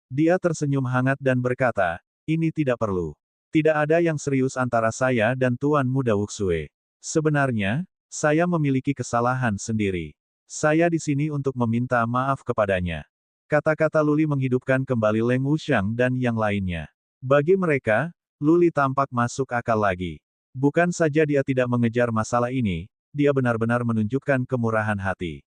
Dia tersenyum hangat dan berkata, ini tidak perlu. Tidak ada yang serius antara saya dan Tuan Muda Wuxue. Sebenarnya, saya memiliki kesalahan sendiri. Saya di sini untuk meminta maaf kepadanya. Kata-kata Luli menghidupkan kembali Leng Wuxiang dan yang lainnya. Bagi mereka, Luli tampak masuk akal lagi. Bukan saja dia tidak mengejar masalah ini, dia benar-benar menunjukkan kemurahan hati.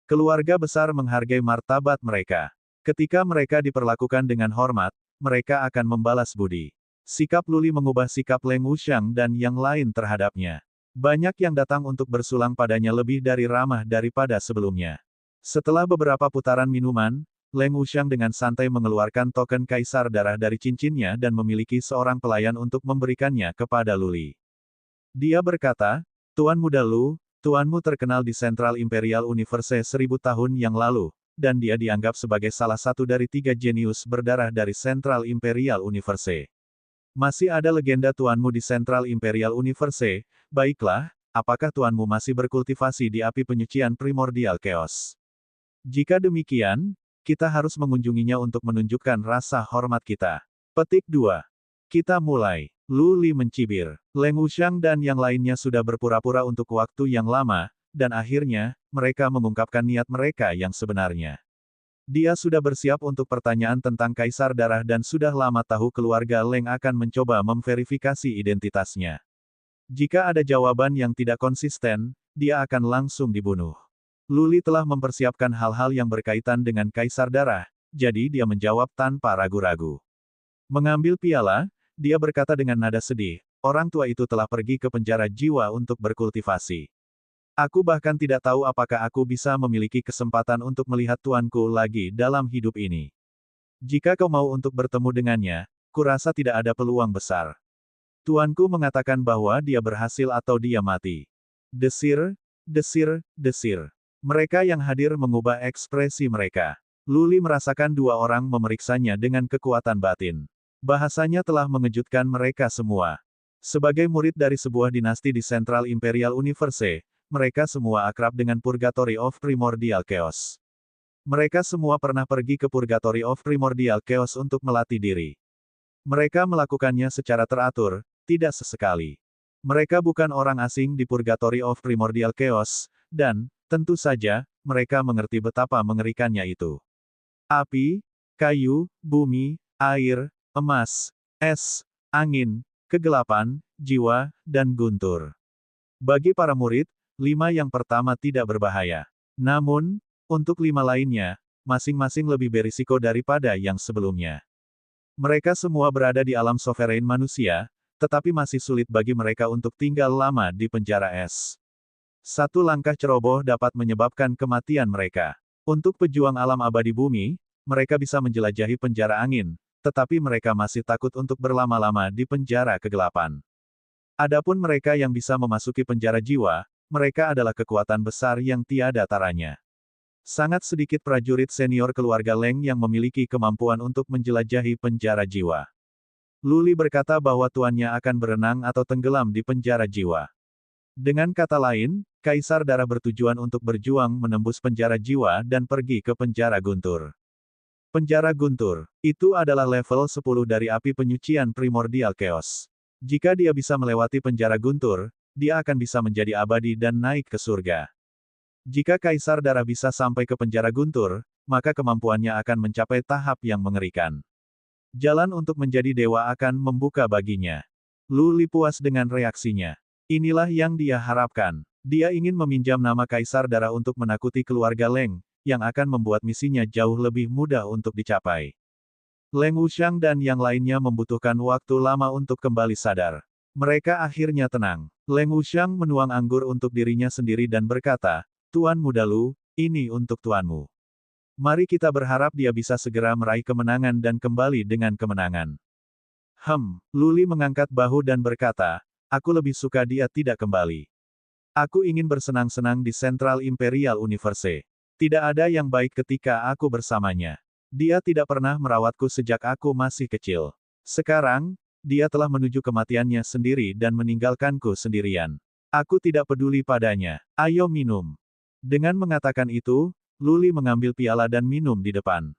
Keluarga besar menghargai martabat mereka. Ketika mereka diperlakukan dengan hormat, mereka akan membalas budi. Sikap Luli mengubah sikap Leng Wuxiang dan yang lain terhadapnya. Banyak yang datang untuk bersulang padanya lebih dari ramah daripada sebelumnya. Setelah beberapa putaran minuman, Leng Wuxiang dengan santai mengeluarkan token kaisar darah dari cincinnya dan memiliki seorang pelayan untuk memberikannya kepada Luli. Dia berkata, Tuan Muda Lu, tuanmu terkenal di Central Imperial Universe 1000 tahun yang lalu, dan dia dianggap sebagai salah satu dari 3 jenius berdarah dari Central Imperial Universe. Masih ada legenda tuanmu di Central Imperial Universe, baiklah, apakah tuanmu masih berkultivasi di api penyucian primordial chaos? Jika demikian, kita harus mengunjunginya untuk menunjukkan rasa hormat kita. Petik 2. Kita mulai. Luli mencibir. Leng Wuxiang dan yang lainnya sudah berpura-pura untuk waktu yang lama, dan akhirnya, mereka mengungkapkan niat mereka yang sebenarnya. Dia sudah bersiap untuk pertanyaan tentang Kaisar Darah dan sudah lama tahu keluarga Leng akan mencoba memverifikasi identitasnya. Jika ada jawaban yang tidak konsisten, dia akan langsung dibunuh. Luli telah mempersiapkan hal-hal yang berkaitan dengan Kaisar Darah, jadi dia menjawab tanpa ragu-ragu. Mengambil piala, dia berkata dengan nada sedih, orang tua itu telah pergi ke penjara jiwa untuk berkultivasi. Aku bahkan tidak tahu apakah aku bisa memiliki kesempatan untuk melihat tuanku lagi dalam hidup ini. Jika kau mau untuk bertemu dengannya, kurasa tidak ada peluang besar. Tuanku mengatakan bahwa dia berhasil atau dia mati. Desir, desir, desir. Mereka yang hadir mengubah ekspresi mereka. Luli merasakan dua orang memeriksanya dengan kekuatan batin. Bahasanya telah mengejutkan mereka semua. Sebagai murid dari sebuah dinasti di Central Imperial Universe, mereka semua akrab dengan Purgatory of Primordial Chaos. Mereka semua pernah pergi ke Purgatory of Primordial Chaos untuk melatih diri. Mereka melakukannya secara teratur, tidak sesekali. Mereka bukan orang asing di Purgatory of Primordial Chaos, dan, tentu saja, mereka mengerti betapa mengerikannya itu. Api, kayu, bumi, air, emas, es, angin, kegelapan, jiwa, dan guntur. Bagi para murid, 5 yang pertama tidak berbahaya. Namun, untuk 5 lainnya, masing-masing lebih berisiko daripada yang sebelumnya. Mereka semua berada di alam sovereign manusia, tetapi masih sulit bagi mereka untuk tinggal lama di penjara es. Satu langkah ceroboh dapat menyebabkan kematian mereka. Untuk pejuang alam abadi bumi, mereka bisa menjelajahi penjara angin, tetapi mereka masih takut untuk berlama-lama di penjara kegelapan. Adapun mereka yang bisa memasuki penjara jiwa, mereka adalah kekuatan besar yang tiada taranya. Sangat sedikit prajurit senior keluarga Leng yang memiliki kemampuan untuk menjelajahi penjara jiwa. Luli berkata bahwa tuannya akan berenang atau tenggelam di penjara jiwa. Dengan kata lain, Kaisar Darah bertujuan untuk berjuang menembus penjara jiwa dan pergi ke penjara guntur. Penjara guntur, itu adalah level 10 dari api penyucian Primordial Chaos. Jika dia bisa melewati penjara guntur, dia akan bisa menjadi abadi dan naik ke surga. Jika Kaisar Darah bisa sampai ke penjara guntur, maka kemampuannya akan mencapai tahap yang mengerikan. Jalan untuk menjadi dewa akan membuka baginya. Luli puas dengan reaksinya. Inilah yang dia harapkan. Dia ingin meminjam nama Kaisar Darah untuk menakuti keluarga Leng, yang akan membuat misinya jauh lebih mudah untuk dicapai. Leng Wuxiang dan yang lainnya membutuhkan waktu lama untuk kembali sadar. Mereka akhirnya tenang. Leng Wuxiang menuang anggur untuk dirinya sendiri dan berkata, "Tuan Muda Lu, ini untuk tuanmu. Mari kita berharap dia bisa segera meraih kemenangan dan kembali dengan kemenangan." Luli mengangkat bahu dan berkata, "Aku lebih suka dia tidak kembali. Aku ingin bersenang-senang di Central Imperial Universe. Tidak ada yang baik ketika aku bersamanya. Dia tidak pernah merawatku sejak aku masih kecil. Sekarang, dia telah menuju kematiannya sendiri dan meninggalkanku sendirian. Aku tidak peduli padanya. Ayo minum." Dengan mengatakan itu, Luli mengambil piala dan minum di depan.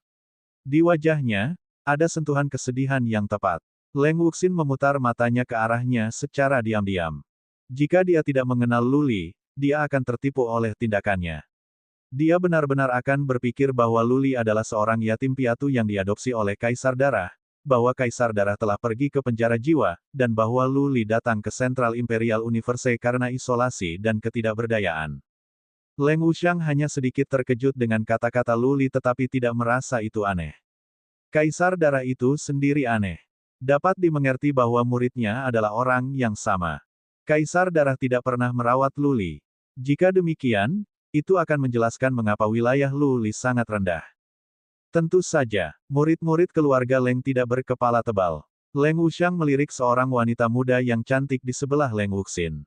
Di wajahnya, ada sentuhan kesedihan yang tepat. Leng Wuxin memutar matanya ke arahnya secara diam-diam. Jika dia tidak mengenal Luli, dia akan tertipu oleh tindakannya. Dia benar-benar akan berpikir bahwa Luli adalah seorang yatim piatu yang diadopsi oleh Kaisar Darah, bahwa Kaisar Darah telah pergi ke penjara jiwa, dan bahwa Luli datang ke Central Imperial Universe karena isolasi dan ketidakberdayaan. Leng Wuxiang hanya sedikit terkejut dengan kata-kata Luli tetapi tidak merasa itu aneh. Kaisar Darah itu sendiri aneh. Dapat dimengerti bahwa muridnya adalah orang yang sama. Kaisar Darah tidak pernah merawat Luli. Jika demikian, itu akan menjelaskan mengapa wilayah Luli sangat rendah. Tentu saja, murid-murid keluarga Leng tidak berkepala tebal. Leng Wuxiang melirik seorang wanita muda yang cantik di sebelah Leng Wuxin.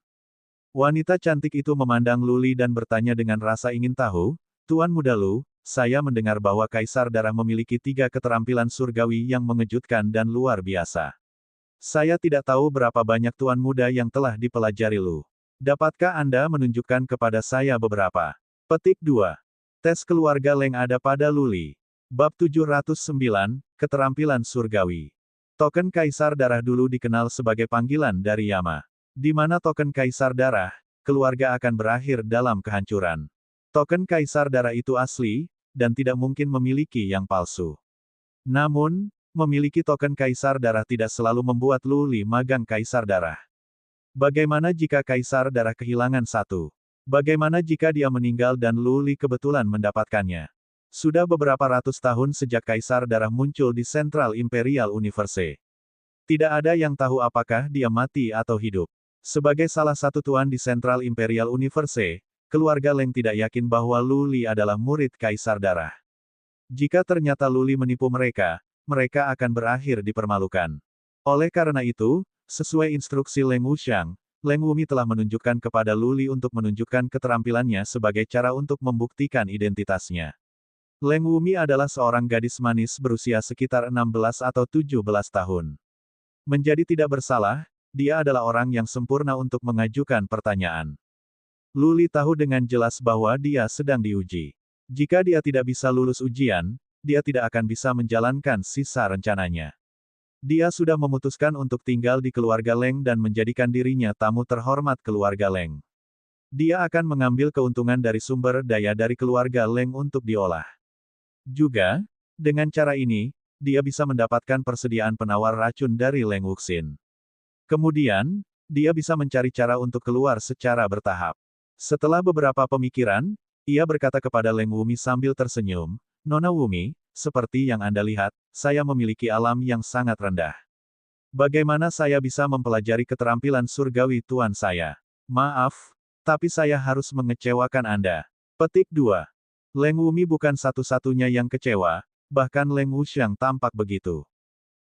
Wanita cantik itu memandang Luli dan bertanya dengan rasa ingin tahu, "Tuan Muda Lu, saya mendengar bahwa Kaisar Darah memiliki 3 keterampilan surgawi yang mengejutkan dan luar biasa. Saya tidak tahu berapa banyak Tuan Muda yang telah dipelajari Lu. Dapatkah Anda menunjukkan kepada saya beberapa?" Petik 2. Tes keluarga Leng ada pada Luli. Bab 709, Keterampilan Surgawi. Token Kaisar Darah dulu dikenal sebagai panggilan dari Yama. Di mana token Kaisar Darah, keluarga akan berakhir dalam kehancuran. Token Kaisar Darah itu asli, dan tidak mungkin memiliki yang palsu. Namun, memiliki token Kaisar Darah tidak selalu membuat Luli magang Kaisar Darah. Bagaimana jika Kaisar Darah kehilangan satu? Bagaimana jika dia meninggal dan Luli kebetulan mendapatkannya? Sudah beberapa ratus tahun sejak Kaisar Darah muncul di Central Imperial Universe. Tidak ada yang tahu apakah dia mati atau hidup. Sebagai salah satu tuan di Central Imperial Universe, keluarga Leng tidak yakin bahwa Lu Li adalah murid Kaisar Darah. Jika ternyata Lu Li menipu mereka, mereka akan berakhir dipermalukan. Oleh karena itu, sesuai instruksi Leng Wuxiang, Leng Wumi telah menunjukkan kepada Lu Li untuk menunjukkan keterampilannya sebagai cara untuk membuktikan identitasnya. Leng Wumi adalah seorang gadis manis berusia sekitar 16 atau 17 tahun. Menjadi tidak bersalah, dia adalah orang yang sempurna untuk mengajukan pertanyaan. Lu Li tahu dengan jelas bahwa dia sedang diuji. Jika dia tidak bisa lulus ujian, dia tidak akan bisa menjalankan sisa rencananya. Dia sudah memutuskan untuk tinggal di keluarga Leng dan menjadikan dirinya tamu terhormat keluarga Leng. Dia akan mengambil keuntungan dari sumber daya dari keluarga Leng untuk diolah. Juga, dengan cara ini, dia bisa mendapatkan persediaan penawar racun dari Leng Wuxin. Kemudian, dia bisa mencari cara untuk keluar secara bertahap. Setelah beberapa pemikiran, ia berkata kepada Leng Wumi sambil tersenyum, "Nona Wumi, seperti yang Anda lihat, saya memiliki alam yang sangat rendah. Bagaimana saya bisa mempelajari keterampilan surgawi tuan saya? Maaf, tapi saya harus mengecewakan Anda." Petik 2. Leng Wumi bukan satu-satunya yang kecewa, bahkan Leng Wuxiang tampak begitu.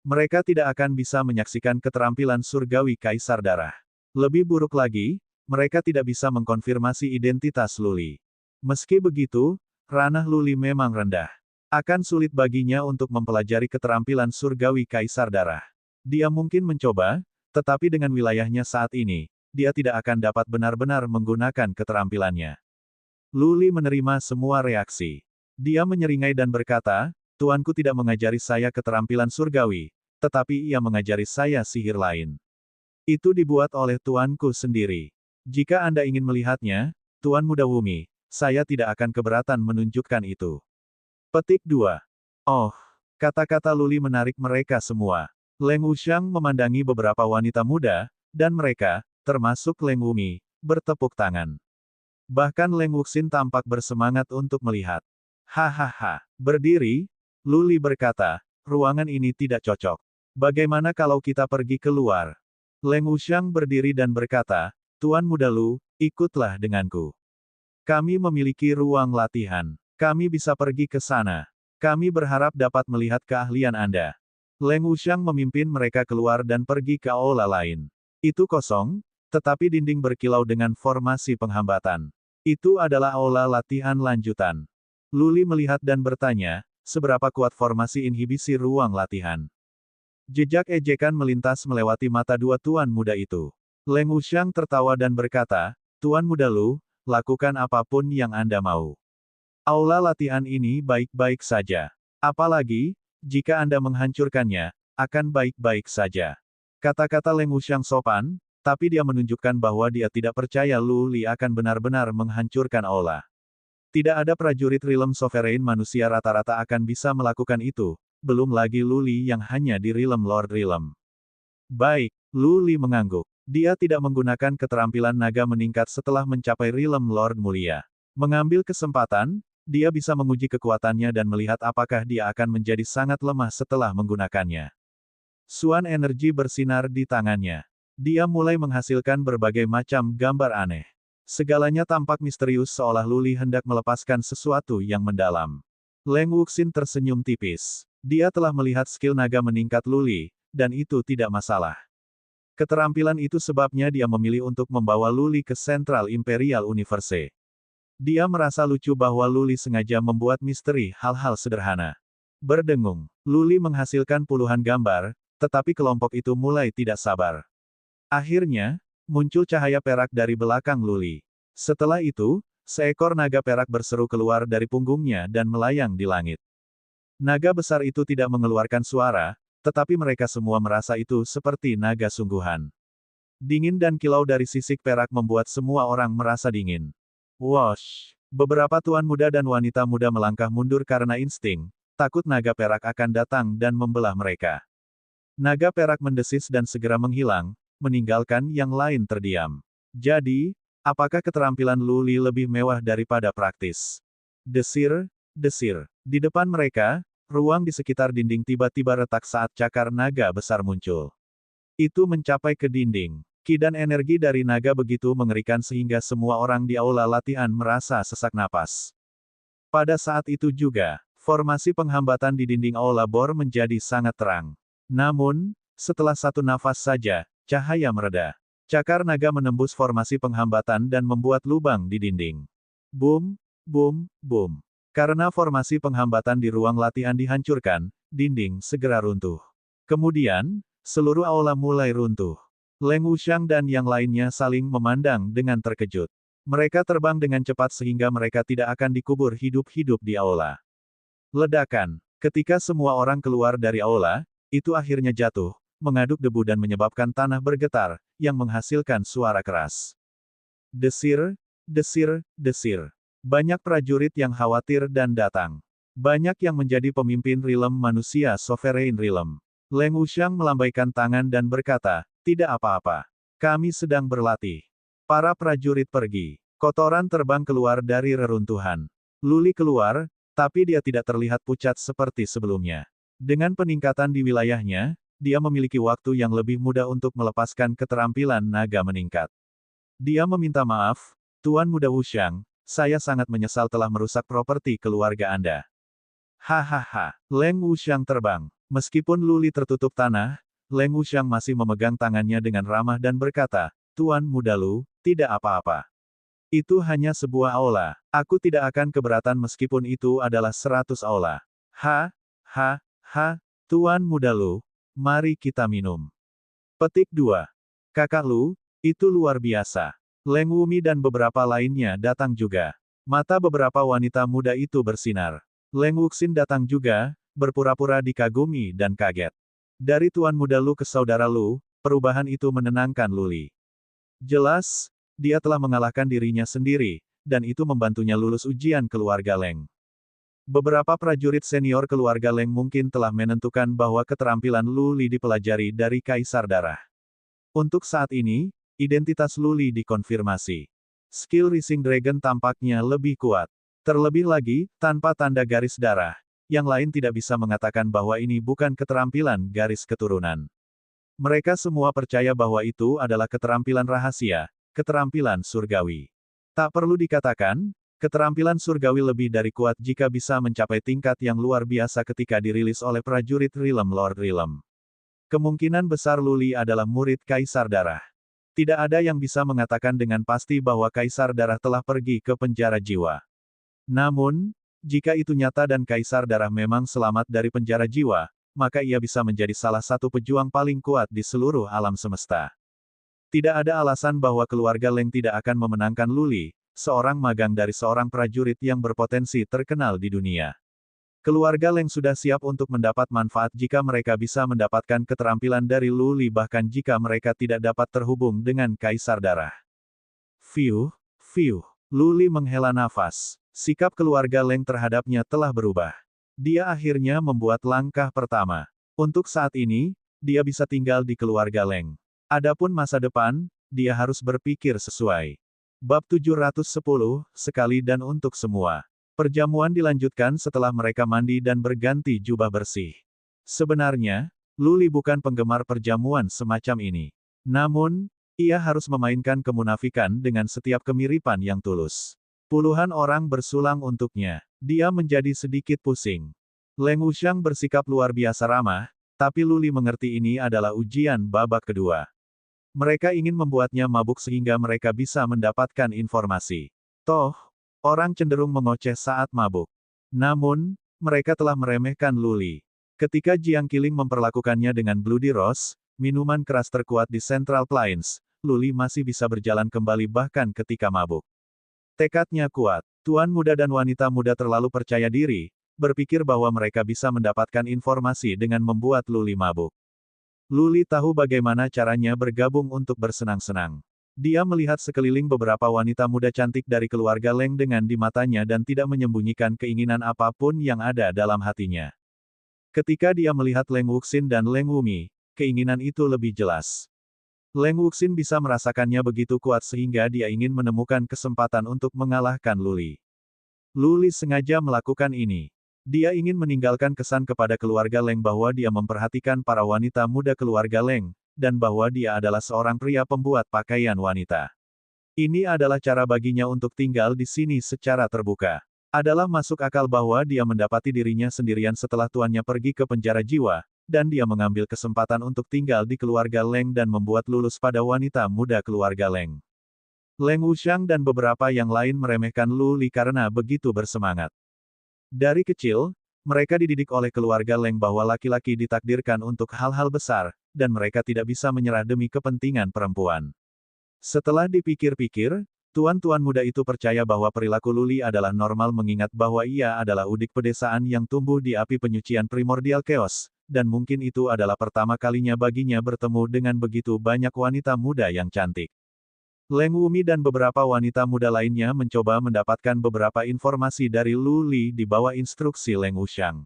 Mereka tidak akan bisa menyaksikan keterampilan surgawi Kaisar Darah. Lebih buruk lagi, mereka tidak bisa mengkonfirmasi identitas Lu Li. Meski begitu, ranah Lu Li memang rendah. Akan sulit baginya untuk mempelajari keterampilan surgawi Kaisar Darah. Dia mungkin mencoba, tetapi dengan wilayahnya saat ini, dia tidak akan dapat benar-benar menggunakan keterampilannya. Lu Li menerima semua reaksi. Dia menyeringai dan berkata, "Tuanku tidak mengajari saya keterampilan surgawi, tetapi ia mengajari saya sihir lain. Itu dibuat oleh tuanku sendiri. Jika Anda ingin melihatnya, Tuan Muda Wumi, saya tidak akan keberatan menunjukkan itu." Petik 2. Oh, kata-kata Lu Li menarik mereka semua. Leng Wuxiang memandangi beberapa wanita muda, dan mereka, termasuk Leng Wumi, bertepuk tangan. Bahkan Leng Wuxin tampak bersemangat untuk melihat. Hahaha. Berdiri, Lu Li berkata, "Ruangan ini tidak cocok. Bagaimana kalau kita pergi keluar?" Leng Wuxiang berdiri dan berkata, "Tuan Muda Lu, ikutlah denganku. Kami memiliki ruang latihan. Kami bisa pergi ke sana. Kami berharap dapat melihat keahlian Anda." Leng Wuxiang memimpin mereka keluar dan pergi ke aula lain. Itu kosong, tetapi dinding berkilau dengan formasi penghambatan. Itu adalah aula latihan lanjutan. Lu Li melihat dan bertanya, seberapa kuat formasi inhibisi ruang latihan. Jejak ejekan melintas melewati mata dua tuan muda itu. Leng Wuxiang tertawa dan berkata, "Tuan Muda Lu, lakukan apapun yang Anda mau. Aula latihan ini baik-baik saja. Apalagi, jika Anda menghancurkannya, akan baik-baik saja." Kata-kata Leng Wuxiang sopan, tapi dia menunjukkan bahwa dia tidak percaya Lu Li akan benar-benar menghancurkan aula. Tidak ada prajurit Realm Sovereign manusia rata-rata akan bisa melakukan itu, belum lagi Lu Li yang hanya di Realm Lord Realm. Baik, Lu Li mengangguk. Dia tidak menggunakan keterampilan naga meningkat setelah mencapai Realm Lord Mulia. Mengambil kesempatan, dia bisa menguji kekuatannya dan melihat apakah dia akan menjadi sangat lemah setelah menggunakannya. Suan energi bersinar di tangannya. Dia mulai menghasilkan berbagai macam gambar aneh. Segalanya tampak misterius seolah Lu Li hendak melepaskan sesuatu yang mendalam. Leng Wuxin tersenyum tipis. Dia telah melihat skill naga meningkat Lu Li, dan itu tidak masalah. Keterampilan itu sebabnya dia memilih untuk membawa Lu Li ke Central Imperial Universe. Dia merasa lucu bahwa Lu Li sengaja membuat misteri hal-hal sederhana. Berdengung, Lu Li menghasilkan puluhan gambar, tetapi kelompok itu mulai tidak sabar. Akhirnya, muncul cahaya perak dari belakang Lu Li. Setelah itu, seekor naga perak berseru keluar dari punggungnya dan melayang di langit. Naga besar itu tidak mengeluarkan suara, tetapi mereka semua merasa itu seperti naga sungguhan. Dingin dan kilau dari sisik perak membuat semua orang merasa dingin. Wosh! Beberapa tuan muda dan wanita muda melangkah mundur karena insting, takut naga perak akan datang dan membelah mereka. Naga perak mendesis dan segera menghilang, meninggalkan yang lain terdiam. Jadi, apakah keterampilan Lu Li lebih mewah daripada praktis? Desir, desir. Di depan mereka, ruang di sekitar dinding tiba-tiba retak saat cakar naga besar muncul. Itu mencapai ke dinding. Ki dan energi dari naga begitu mengerikan sehingga semua orang di aula latihan merasa sesak napas. Pada saat itu juga, formasi penghambatan di dinding aula bor menjadi sangat terang. Namun, setelah satu nafas saja, cahaya mereda. Cakar naga menembus formasi penghambatan dan membuat lubang di dinding. Boom, boom, boom. Karena formasi penghambatan di ruang latihan dihancurkan, dinding segera runtuh. Kemudian, seluruh aula mulai runtuh. Leng Wuxiang dan yang lainnya saling memandang dengan terkejut. Mereka terbang dengan cepat sehingga mereka tidak akan dikubur hidup-hidup di aula. Ledakan. Ketika semua orang keluar dari aula, itu akhirnya jatuh, mengaduk debu dan menyebabkan tanah bergetar, yang menghasilkan suara keras. Desir, desir, desir. Banyak prajurit yang khawatir dan datang. Banyak yang menjadi pemimpin Realm manusia Sovereign Realm. Leng Wuxiang melambaikan tangan dan berkata, tidak apa-apa. Kami sedang berlatih. Para prajurit pergi. Kotoran terbang keluar dari reruntuhan. Luli keluar, tapi dia tidak terlihat pucat seperti sebelumnya. Dengan peningkatan di wilayahnya, dia memiliki waktu yang lebih mudah untuk melepaskan keterampilan naga meningkat. Dia meminta maaf, Tuan Muda Wuxiang, saya sangat menyesal telah merusak properti keluarga Anda. Hahaha, Leng Wuxiang terbang. Meskipun Luli tertutup tanah, Leng Wuxiang masih memegang tangannya dengan ramah dan berkata, Tuan Muda Lu, tidak apa-apa. Itu hanya sebuah aula. Aku tidak akan keberatan meskipun itu adalah 100 aula. Ha, ha, ha, Tuan Muda Lu, mari kita minum. Petik 2. Kakak Lu, itu luar biasa. Leng Wumi dan beberapa lainnya datang juga. Mata beberapa wanita muda itu bersinar. Leng Wuxin datang juga, berpura-pura dikagumi dan kaget. Dari Tuan Muda Lu ke Saudara Lu, perubahan itu menenangkan Luli. Jelas, dia telah mengalahkan dirinya sendiri, dan itu membantunya lulus ujian keluarga Leng. Beberapa prajurit senior keluarga Leng mungkin telah menentukan bahwa keterampilan Luli dipelajari dari Kaisar Darah. Untuk saat ini, identitas Luli dikonfirmasi. Skill Rising Dragon tampaknya lebih kuat. Terlebih lagi, tanpa tanda garis darah, yang lain tidak bisa mengatakan bahwa ini bukan keterampilan garis keturunan. Mereka semua percaya bahwa itu adalah keterampilan rahasia, keterampilan surgawi. Tak perlu dikatakan, keterampilan surgawi lebih dari kuat jika bisa mencapai tingkat yang luar biasa ketika dirilis oleh prajurit Realm Lord Realm. Kemungkinan besar Luli adalah murid Kaisar Darah. Tidak ada yang bisa mengatakan dengan pasti bahwa Kaisar Darah telah pergi ke penjara jiwa. Namun, jika itu nyata dan Kaisar Darah memang selamat dari penjara jiwa, maka ia bisa menjadi salah satu pejuang paling kuat di seluruh alam semesta. Tidak ada alasan bahwa keluarga Leng tidak akan memenangkan Luli, seorang magang dari seorang prajurit yang berpotensi terkenal di dunia. Keluarga Leng sudah siap untuk mendapat manfaat jika mereka bisa mendapatkan keterampilan dari Luli bahkan jika mereka tidak dapat terhubung dengan Kaisar Darah. Fiuh, fiuh. Luli menghela nafas. Sikap keluarga Leng terhadapnya telah berubah. Dia akhirnya membuat langkah pertama. Untuk saat ini, dia bisa tinggal di keluarga Leng. Adapun masa depan, dia harus berpikir sesuai. Bab 710, sekali dan untuk semua. Perjamuan dilanjutkan setelah mereka mandi dan berganti jubah bersih. Sebenarnya, Luli bukan penggemar perjamuan semacam ini. Namun, ia harus memainkan kemunafikan dengan setiap kemiripan yang tulus. Puluhan orang bersulang untuknya. Dia menjadi sedikit pusing. Leng Wuxiang bersikap luar biasa ramah, tapi Luli mengerti ini adalah ujian babak kedua. Mereka ingin membuatnya mabuk sehingga mereka bisa mendapatkan informasi. Toh, orang cenderung mengoceh saat mabuk. Namun, mereka telah meremehkan Luli. Ketika Jiang Qiling memperlakukannya dengan Bloody Rose, minuman keras terkuat di Central Plains, Luli masih bisa berjalan kembali bahkan ketika mabuk. Tekadnya kuat. Tuan muda dan wanita muda terlalu percaya diri, berpikir bahwa mereka bisa mendapatkan informasi dengan membuat Luli mabuk. Luli tahu bagaimana caranya bergabung untuk bersenang-senang. Dia melihat sekeliling beberapa wanita muda cantik dari keluarga Leng dengan di matanya dan tidak menyembunyikan keinginan apapun yang ada dalam hatinya. Ketika dia melihat Leng Wuxin dan Leng Wumi, keinginan itu lebih jelas. Leng Wuxin bisa merasakannya begitu kuat sehingga dia ingin menemukan kesempatan untuk mengalahkan Luli. Luli sengaja melakukan ini. Dia ingin meninggalkan kesan kepada keluarga Leng bahwa dia memperhatikan para wanita muda keluarga Leng, dan bahwa dia adalah seorang pria pembuat pakaian wanita. Ini adalah cara baginya untuk tinggal di sini secara terbuka. Adalah masuk akal bahwa dia mendapati dirinya sendirian setelah tuannya pergi ke penjara jiwa, dan dia mengambil kesempatan untuk tinggal di keluarga Leng dan membuat lulus pada wanita muda keluarga Leng. Leng Wuxiang dan beberapa yang lain meremehkan Lu Li karena begitu bersemangat. Dari kecil, mereka dididik oleh keluarga Leng bahwa laki-laki ditakdirkan untuk hal-hal besar, dan mereka tidak bisa menyerah demi kepentingan perempuan. Setelah dipikir-pikir, tuan-tuan muda itu percaya bahwa perilaku Lu Li adalah normal mengingat bahwa ia adalah udik pedesaan yang tumbuh di api penyucian primordial chaos, dan mungkin itu adalah pertama kalinya baginya bertemu dengan begitu banyak wanita muda yang cantik. Leng Wumi dan beberapa wanita muda lainnya mencoba mendapatkan beberapa informasi dari Lu Li di bawah instruksi Leng Wuxiang.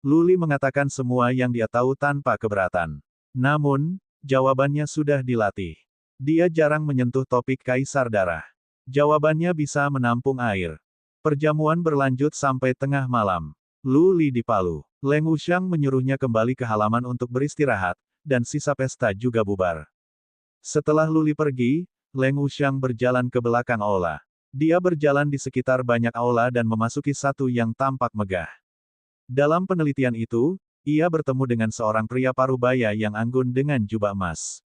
Lu Li mengatakan semua yang dia tahu tanpa keberatan. Namun, jawabannya sudah dilatih. Dia jarang menyentuh topik kaisar darah. Jawabannya bisa menampung air. Perjamuan berlanjut sampai tengah malam. Lu Li dipalu. Leng Wuxiang menyuruhnya kembali ke halaman untuk beristirahat, dan sisa pesta juga bubar. Setelah Lu Li pergi, Leng Wuxiang berjalan ke belakang aula. Dia berjalan di sekitar banyak aula dan memasuki satu yang tampak megah. Dalam penelitian itu, ia bertemu dengan seorang pria parubaya yang anggun dengan jubah emas.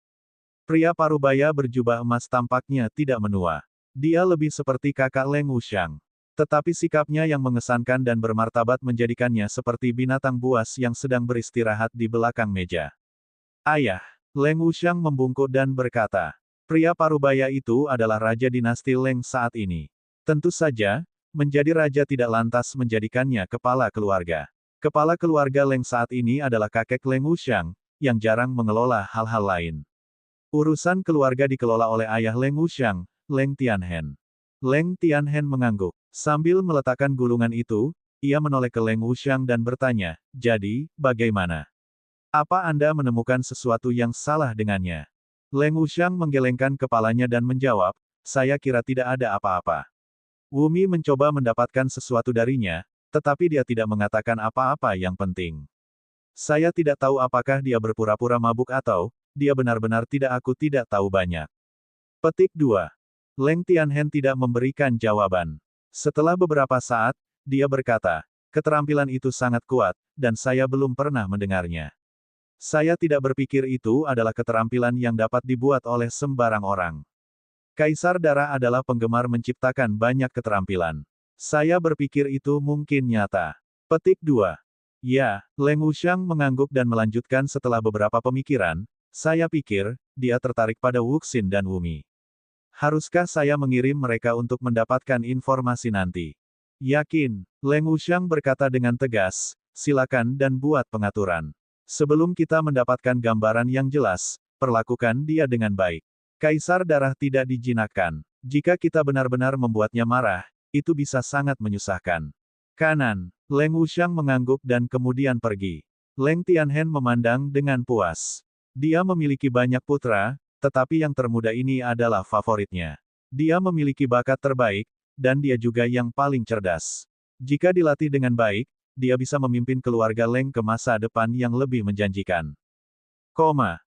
Pria parubaya berjubah emas tampaknya tidak menua. Dia lebih seperti kakak Leng Wuxiang. Tetapi sikapnya yang mengesankan dan bermartabat menjadikannya seperti binatang buas yang sedang beristirahat di belakang meja. Ayah, Leng Wuxiang membungkuk dan berkata, pria parubaya itu adalah raja dinasti Leng saat ini. Tentu saja, menjadi raja tidak lantas menjadikannya kepala keluarga. Kepala keluarga Leng saat ini adalah kakek Leng Wuxiang, yang jarang mengelola hal-hal lain. Urusan keluarga dikelola oleh ayah Leng Wuxiang, Leng Tianhen. Leng Tianhen mengangguk. Sambil meletakkan gulungan itu, ia menoleh ke Leng Wuxiang dan bertanya, jadi, bagaimana? Apa Anda menemukan sesuatu yang salah dengannya? Leng Wuxiang menggelengkan kepalanya dan menjawab, saya kira tidak ada apa-apa. Wumi mencoba mendapatkan sesuatu darinya, tetapi dia tidak mengatakan apa-apa yang penting. Saya tidak tahu apakah dia berpura-pura mabuk atau, dia benar-benar aku tidak tahu banyak. Petik 2. Leng Tianhen tidak memberikan jawaban. Setelah beberapa saat, dia berkata, keterampilan itu sangat kuat, dan saya belum pernah mendengarnya. Saya tidak berpikir itu adalah keterampilan yang dapat dibuat oleh sembarang orang. Kaisar darah adalah penggemar menciptakan banyak keterampilan. Saya berpikir itu mungkin nyata. Petik 2. Ya, Leng Wuxiang mengangguk dan melanjutkan setelah beberapa pemikiran, saya pikir, dia tertarik pada Wuxin dan Wumi. Haruskah saya mengirim mereka untuk mendapatkan informasi nanti? Yakin, Leng Wuxiang berkata dengan tegas, silakan dan buat pengaturan. Sebelum kita mendapatkan gambaran yang jelas, perlakukan dia dengan baik. Kaisar darah tidak dijinakkan. Jika kita benar-benar membuatnya marah, itu bisa sangat menyusahkan. Kanan, Leng Wuxiang mengangguk dan kemudian pergi. Leng Tianhen memandang dengan puas. Dia memiliki banyak putra, tetapi yang termuda ini adalah favoritnya. Dia memiliki bakat terbaik, dan dia juga yang paling cerdas. Jika dilatih dengan baik, dia bisa memimpin keluarga Leng ke masa depan yang lebih menjanjikan.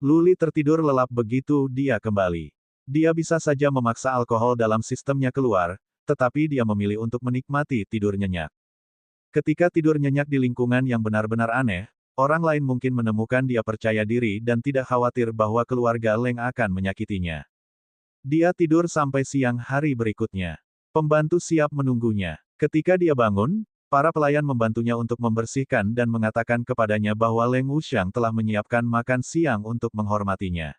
Lu Li tertidur lelap begitu dia kembali. Dia bisa saja memaksa alkohol dalam sistemnya keluar, tetapi dia memilih untuk menikmati tidur nyenyak. Ketika tidur nyenyak di lingkungan yang benar-benar aneh, orang lain mungkin menemukan dia percaya diri dan tidak khawatir bahwa keluarga Leng akan menyakitinya. Dia tidur sampai siang hari berikutnya. Pembantu siap menunggunya. Ketika dia bangun, para pelayan membantunya untuk membersihkan dan mengatakan kepadanya bahwa Leng Wuxiang telah menyiapkan makan siang untuk menghormatinya.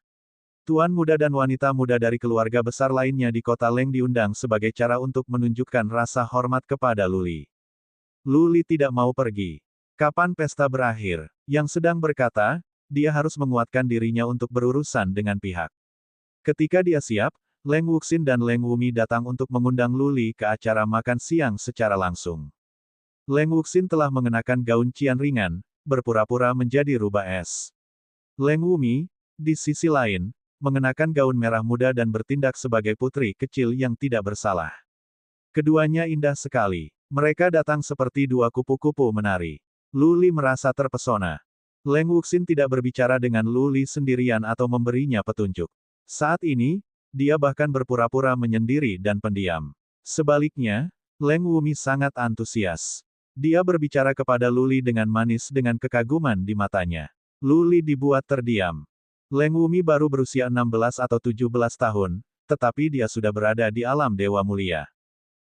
Tuan muda dan wanita muda dari keluarga besar lainnya di kota Leng diundang sebagai cara untuk menunjukkan rasa hormat kepada Lu Li. Lu Li tidak mau pergi. Kapan pesta berakhir? Yang sedang berkata, dia harus menguatkan dirinya untuk berurusan dengan pihak. Ketika dia siap, Leng Wuxin dan Leng Wumi datang untuk mengundang Lu Li ke acara makan siang secara langsung. Leng Wuxin telah mengenakan gaun cian ringan, berpura-pura menjadi rubah es. Leng Wumi, di sisi lain, mengenakan gaun merah muda dan bertindak sebagai putri kecil yang tidak bersalah. Keduanya indah sekali. Mereka datang seperti dua kupu-kupu menari. Lu Li merasa terpesona. Leng Wuxin tidak berbicara dengan Lu Li sendirian atau memberinya petunjuk. Saat ini, dia bahkan berpura-pura menyendiri dan pendiam. Sebaliknya, Leng Wumi sangat antusias. Dia berbicara kepada Lu Li dengan manis dengan kekaguman di matanya. Lu Li dibuat terdiam. Leng Wumi baru berusia 16 atau 17 tahun, tetapi dia sudah berada di alam Dewa Mulia.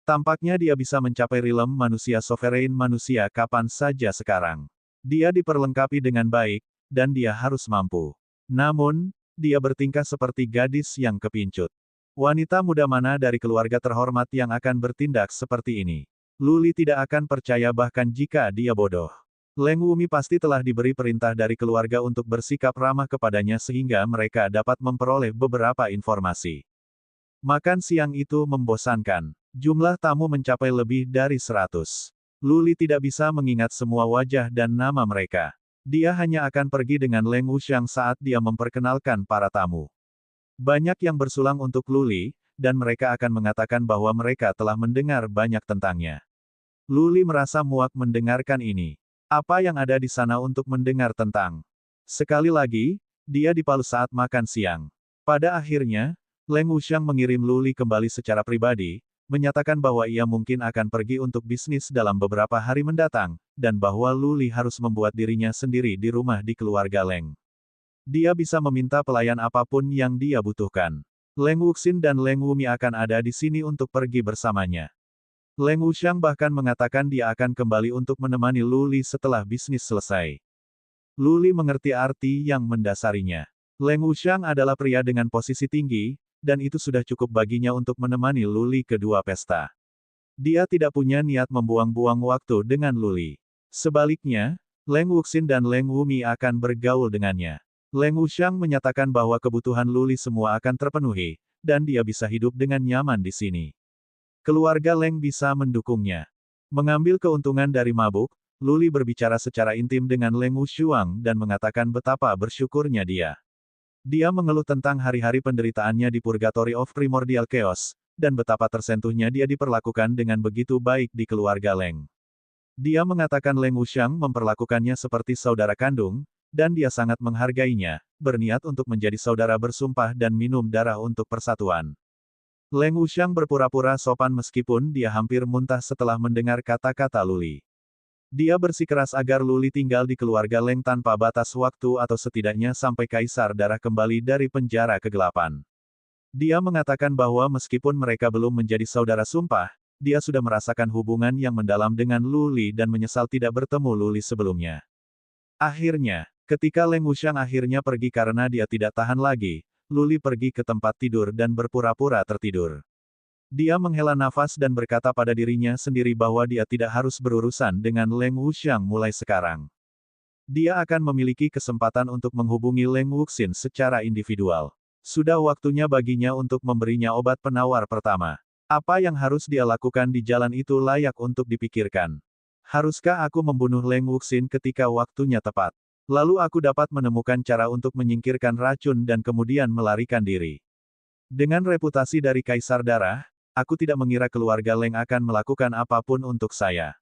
Tampaknya dia bisa mencapai rilem manusia sovereign manusia kapan saja sekarang. Dia diperlengkapi dengan baik, dan dia harus mampu. Namun, dia bertingkah seperti gadis yang kepincut. Wanita muda mana dari keluarga terhormat yang akan bertindak seperti ini? Lu Li tidak akan percaya bahkan jika dia bodoh. Leng Wumi pasti telah diberi perintah dari keluarga untuk bersikap ramah kepadanya sehingga mereka dapat memperoleh beberapa informasi. Makan siang itu membosankan. Jumlah tamu mencapai lebih dari 100. Lu Li tidak bisa mengingat semua wajah dan nama mereka. Dia hanya akan pergi dengan Leng Wuxiang saat dia memperkenalkan para tamu. Banyak yang bersulang untuk Lu Li, dan mereka akan mengatakan bahwa mereka telah mendengar banyak tentangnya. Lu Li merasa muak mendengarkan ini. Apa yang ada di sana untuk mendengar tentang? Sekali lagi, dia dipalu saat makan siang. Pada akhirnya, Leng Wuxiang mengirim Lu Li kembali secara pribadi, menyatakan bahwa ia mungkin akan pergi untuk bisnis dalam beberapa hari mendatang, dan bahwa Lu Li harus membuat dirinya sendiri di rumah di keluarga Leng. Dia bisa meminta pelayan apapun yang dia butuhkan. Leng Wuxin dan Leng Wumi akan ada di sini untuk pergi bersamanya. Leng Wuxiang bahkan mengatakan dia akan kembali untuk menemani Lu Li setelah bisnis selesai. Lu Li mengerti arti yang mendasarinya. Leng Wuxiang adalah pria dengan posisi tinggi, dan itu sudah cukup baginya untuk menemani Lu Li ke dua pesta. Dia tidak punya niat membuang-buang waktu dengan Lu Li. Sebaliknya, Leng Wuxin dan Leng Wumi akan bergaul dengannya. Leng Wuxiang menyatakan bahwa kebutuhan Lu Li semua akan terpenuhi, dan dia bisa hidup dengan nyaman di sini. Keluarga Leng bisa mendukungnya. Mengambil keuntungan dari mabuk, Lu Li berbicara secara intim dengan Leng Wuxiang dan mengatakan betapa bersyukurnya dia. Dia mengeluh tentang hari-hari penderitaannya di Purgatory of Primordial Chaos, dan betapa tersentuhnya dia diperlakukan dengan begitu baik di keluarga Leng. Dia mengatakan Leng Wuxiang memperlakukannya seperti saudara kandung, dan dia sangat menghargainya, berniat untuk menjadi saudara bersumpah dan minum darah untuk persatuan. Leng Wuxiang berpura-pura sopan meskipun dia hampir muntah setelah mendengar kata-kata Lu Li. Dia bersikeras agar Lu Li tinggal di keluarga Leng tanpa batas waktu atau setidaknya sampai Kaisar Darah kembali dari penjara kegelapan. Dia mengatakan bahwa meskipun mereka belum menjadi saudara sumpah, dia sudah merasakan hubungan yang mendalam dengan Lu Li dan menyesal tidak bertemu Lu Li sebelumnya. Akhirnya, ketika Leng Wuxiang akhirnya pergi karena dia tidak tahan lagi, Lu Li pergi ke tempat tidur dan berpura-pura tertidur. Dia menghela nafas dan berkata pada dirinya sendiri bahwa dia tidak harus berurusan dengan Leng Wuxiang mulai sekarang. Dia akan memiliki kesempatan untuk menghubungi Leng Wuxin secara individual. Sudah waktunya baginya untuk memberinya obat penawar pertama. Apa yang harus dia lakukan di jalan itu layak untuk dipikirkan. Haruskah aku membunuh Leng Wuxin ketika waktunya tepat? Lalu aku dapat menemukan cara untuk menyingkirkan racun dan kemudian melarikan diri. Dengan reputasi dari Kaisar Darah, aku tidak mengira keluarga Leng akan melakukan apapun untuk saya.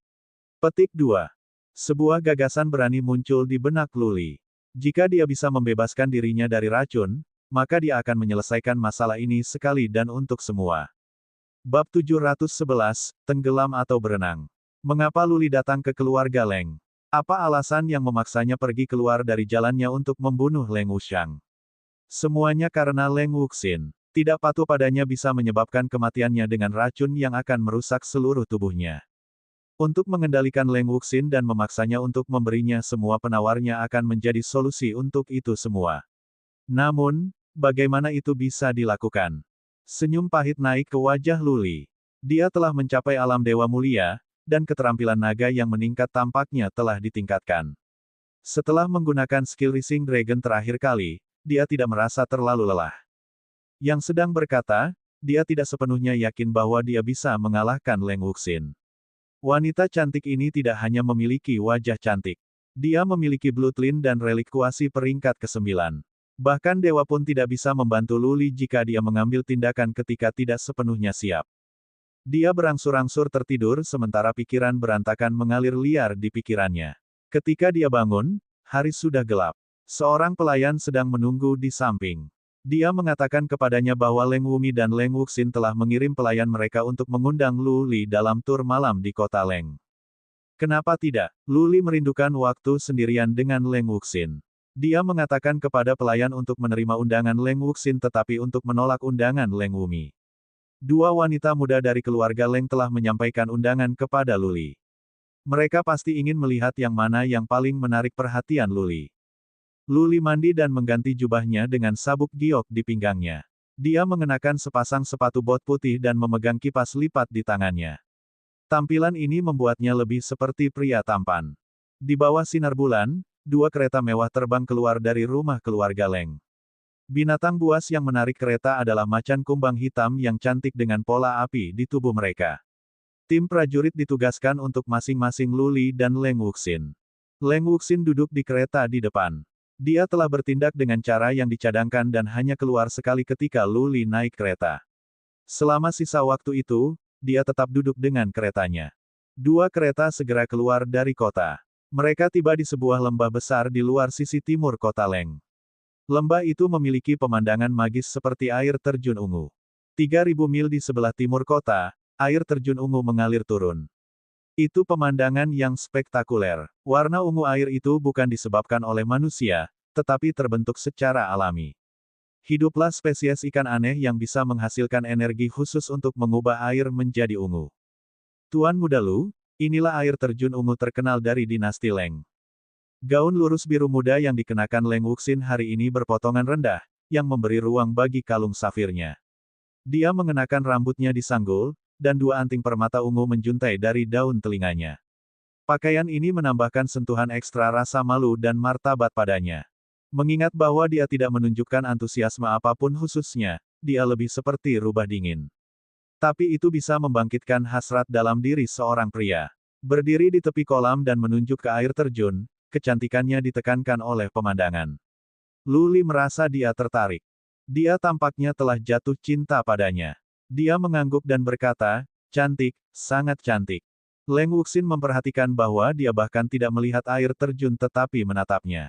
Petik 2. Sebuah gagasan berani muncul di benak Lu Li. Jika dia bisa membebaskan dirinya dari racun, maka dia akan menyelesaikan masalah ini sekali dan untuk semua. Bab 711, Tenggelam atau Berenang. Mengapa Lu Li datang ke keluarga Leng? Apa alasan yang memaksanya pergi keluar dari jalannya untuk membunuh Leng Wuxiang? Semuanya karena Leng Wuxin. Tidak patuh padanya bisa menyebabkan kematiannya dengan racun yang akan merusak seluruh tubuhnya. Untuk mengendalikan Leng Wuxin dan memaksanya untuk memberinya semua penawarnya akan menjadi solusi untuk itu semua. Namun, bagaimana itu bisa dilakukan? Senyum pahit naik ke wajah Lu Li. Dia telah mencapai alam Dewa Mulia, dan keterampilan naga yang meningkat tampaknya telah ditingkatkan. Setelah menggunakan skill Rising Dragon terakhir kali, dia tidak merasa terlalu lelah. Yang sedang berkata, dia tidak sepenuhnya yakin bahwa dia bisa mengalahkan Leng Wuxin. Wanita cantik ini tidak hanya memiliki wajah cantik. Dia memiliki bloodline dan relikuasi peringkat ke-9. Bahkan dewa pun tidak bisa membantu Lu Li jika dia mengambil tindakan ketika tidak sepenuhnya siap. Dia berangsur-angsur tertidur sementara pikiran berantakan mengalir liar di pikirannya. Ketika dia bangun, hari sudah gelap. Seorang pelayan sedang menunggu di samping. Dia mengatakan kepadanya bahwa Leng Wumi dan Leng Wuxin telah mengirim pelayan mereka untuk mengundang Lu Li dalam tur malam di kota Leng. Kenapa tidak? Lu Li merindukan waktu sendirian dengan Leng Wuxin. Dia mengatakan kepada pelayan untuk menerima undangan Leng Wuxin tetapi untuk menolak undangan Leng Wumi. Dua wanita muda dari keluarga Leng telah menyampaikan undangan kepada Lu Li. Mereka pasti ingin melihat yang mana yang paling menarik perhatian Lu Li. Lu Li mandi dan mengganti jubahnya dengan sabuk giok di pinggangnya. Dia mengenakan sepasang sepatu bot putih dan memegang kipas lipat di tangannya. Tampilan ini membuatnya lebih seperti pria tampan. Di bawah sinar bulan, dua kereta mewah terbang keluar dari rumah keluarga Leng. Binatang buas yang menarik kereta adalah macan kumbang hitam yang cantik dengan pola api di tubuh mereka. Tim prajurit ditugaskan untuk masing-masing Lu Li dan Leng Wuxin. Leng Wuxin duduk di kereta di depan. Dia telah bertindak dengan cara yang dicadangkan dan hanya keluar sekali ketika Lu Li naik kereta. Selama sisa waktu itu, dia tetap duduk dengan keretanya. Dua kereta segera keluar dari kota. Mereka tiba di sebuah lembah besar di luar sisi timur kota Leng. Lembah itu memiliki pemandangan magis seperti air terjun ungu. 3.000 mil di sebelah timur kota, air terjun ungu mengalir turun. Itu pemandangan yang spektakuler. Warna ungu air itu bukan disebabkan oleh manusia, tetapi terbentuk secara alami. Hiduplah spesies ikan aneh yang bisa menghasilkan energi khusus untuk mengubah air menjadi ungu. Tuan Muda Lu, inilah air terjun ungu terkenal dari dinasti Leng. Gaun lurus biru muda yang dikenakan Leng Wuxin hari ini berpotongan rendah, yang memberi ruang bagi kalung safirnya. Dia mengenakan rambutnya disanggul, dan dua anting permata ungu menjuntai dari daun telinganya. Pakaian ini menambahkan sentuhan ekstra rasa malu dan martabat padanya. Mengingat bahwa dia tidak menunjukkan antusiasme apapun khususnya, dia lebih seperti rubah dingin. Tapi itu bisa membangkitkan hasrat dalam diri seorang pria. Berdiri di tepi kolam dan menunjuk ke air terjun, kecantikannya ditekankan oleh pemandangan. Lu Li merasa dia tertarik. Dia tampaknya telah jatuh cinta padanya. Dia mengangguk dan berkata, "Cantik, sangat cantik." Leng Wuxin memperhatikan bahwa dia bahkan tidak melihat air terjun tetapi menatapnya.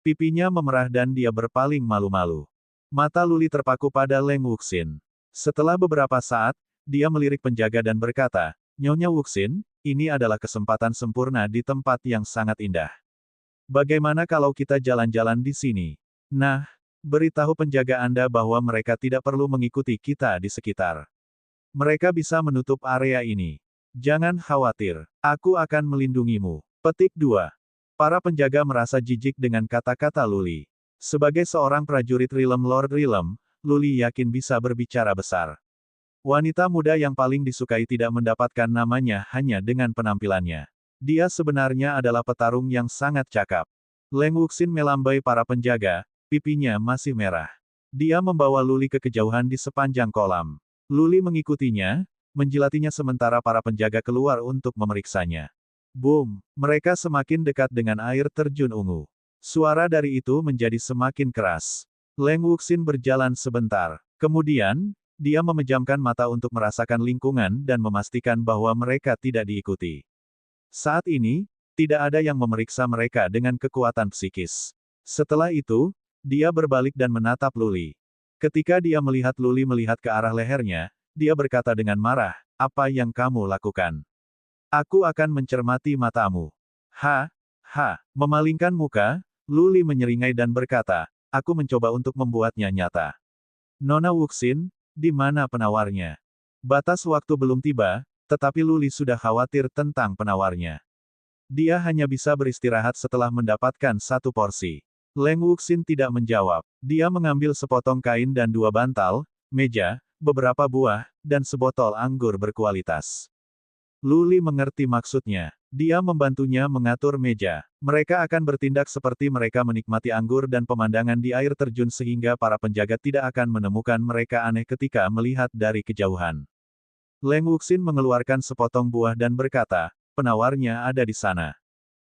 Pipinya memerah dan dia berpaling malu-malu. Mata Lu Li terpaku pada Leng Wuxin. Setelah beberapa saat, dia melirik penjaga dan berkata, "Nyonya Wuxin, ini adalah kesempatan sempurna di tempat yang sangat indah. Bagaimana kalau kita jalan-jalan di sini? Nah, beritahu penjaga Anda bahwa mereka tidak perlu mengikuti kita di sekitar. Mereka bisa menutup area ini. Jangan khawatir, aku akan melindungimu." Petik 2. Para penjaga merasa jijik dengan kata-kata Lu Li. Sebagai seorang prajurit Rilem Lord Rilem, Lu Li yakin bisa berbicara besar. Wanita muda yang paling disukai tidak mendapatkan namanya hanya dengan penampilannya. Dia sebenarnya adalah petarung yang sangat cakap. Leng Wuxin melambai para penjaga, pipinya masih merah. Dia membawa Lu Li ke kejauhan di sepanjang kolam. Lu Li mengikutinya, menjilatinya sementara para penjaga keluar untuk memeriksanya. Boom! Mereka semakin dekat dengan air terjun ungu. Suara dari itu menjadi semakin keras. Leng Wuxin berjalan sebentar. Kemudian, dia memejamkan mata untuk merasakan lingkungan dan memastikan bahwa mereka tidak diikuti. Saat ini, tidak ada yang memeriksa mereka dengan kekuatan psikis. Setelah itu, dia berbalik dan menatap Lu Li. Ketika dia melihat Lu Li melihat ke arah lehernya, dia berkata dengan marah, "Apa yang kamu lakukan? Aku akan mencermati matamu." Memalingkan muka, Lu Li menyeringai dan berkata, "Aku mencoba untuk membuatnya nyata." "Nona Wuxin, di mana penawarnya?" Batas waktu belum tiba, tetapi Lu Li sudah khawatir tentang penawarnya. Dia hanya bisa beristirahat setelah mendapatkan satu porsi. Leng Wuxin tidak menjawab. Dia mengambil sepotong kain dan dua bantal, meja, beberapa buah, dan sebotol anggur berkualitas. Lu Li mengerti maksudnya. Dia membantunya mengatur meja. Mereka akan bertindak seperti mereka menikmati anggur dan pemandangan di air terjun sehingga para penjaga tidak akan menemukan mereka aneh ketika melihat dari kejauhan. Leng Wuxin mengeluarkan sepotong buah dan berkata, "Penawarnya ada di sana.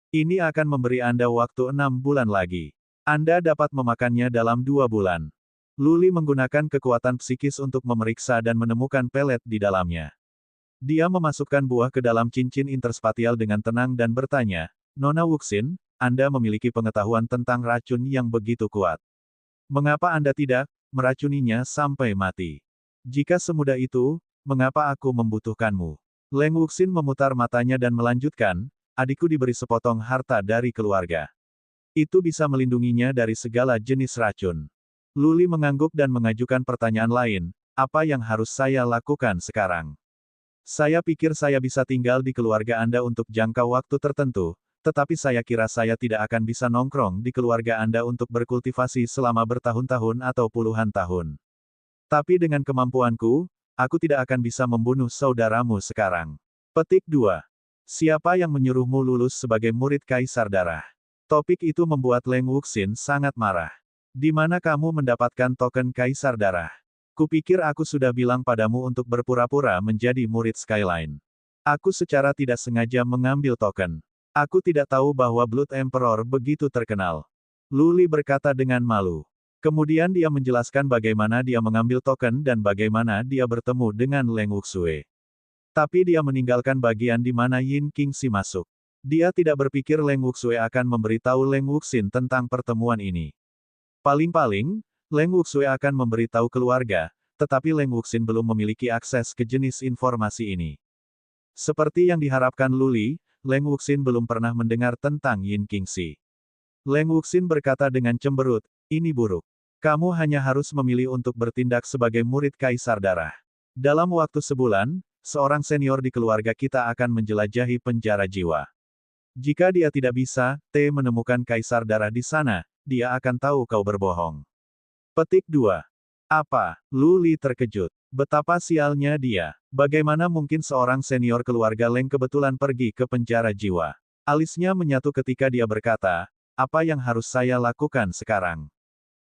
Ini akan memberi Anda waktu 6 bulan lagi. Anda dapat memakannya dalam 2 bulan." Lu Li menggunakan kekuatan psikis untuk memeriksa dan menemukan pelet di dalamnya. Dia memasukkan buah ke dalam cincin interspatial dengan tenang dan bertanya, "Nona Wuxin, Anda memiliki pengetahuan tentang racun yang begitu kuat. Mengapa Anda tidak meracuninya sampai mati? Jika semudah itu, mengapa aku membutuhkanmu? Leng Wuxin memutar matanya dan melanjutkan, adikku diberi sepotong harta dari keluarga. Itu bisa melindunginya dari segala jenis racun. Luli mengangguk dan mengajukan pertanyaan lain, apa yang harus saya lakukan sekarang? Saya pikir saya bisa tinggal di keluarga Anda untuk jangka waktu tertentu, tetapi saya kira saya tidak akan bisa nongkrong di keluarga Anda untuk berkultivasi selama bertahun-tahun atau puluhan tahun. Tapi dengan kemampuanku, aku tidak akan bisa membunuh saudaramu sekarang. Petik 2. Siapa yang menyuruhmu lulus sebagai murid Kaisar Darah? Topik itu membuat Leng Wuxin sangat marah. Di mana kamu mendapatkan token Kaisar Darah? Kupikir aku sudah bilang padamu untuk berpura-pura menjadi murid Skyline. Aku secara tidak sengaja mengambil token. Aku tidak tahu bahwa Blood Emperor begitu terkenal. Luli berkata dengan malu. Kemudian dia menjelaskan bagaimana dia mengambil token dan bagaimana dia bertemu dengan Leng Wuxue. Tapi dia meninggalkan bagian di mana Yin Qingxi masuk. Dia tidak berpikir Leng Wuxue akan memberitahu Leng Wuxin tentang pertemuan ini. Paling-paling, Leng Wuxue akan memberitahu keluarga, tetapi Leng Wuxin belum memiliki akses ke jenis informasi ini. Seperti yang diharapkan Luli, Leng Wuxin belum pernah mendengar tentang Yin Qingxi. Leng Wuxin berkata dengan cemberut, ini buruk. Kamu hanya harus memilih untuk bertindak sebagai murid Kaisar Darah. Dalam waktu sebulan, seorang senior di keluarga kita akan menjelajahi penjara jiwa. Jika dia tidak bisa, menemukan Kaisar Darah di sana, dia akan tahu kau berbohong. Petik 2. Apa? Luli terkejut. Betapa sialnya dia. Bagaimana mungkin seorang senior keluarga Leng kebetulan pergi ke penjara jiwa? Alisnya menyatu ketika dia berkata, apa yang harus saya lakukan sekarang?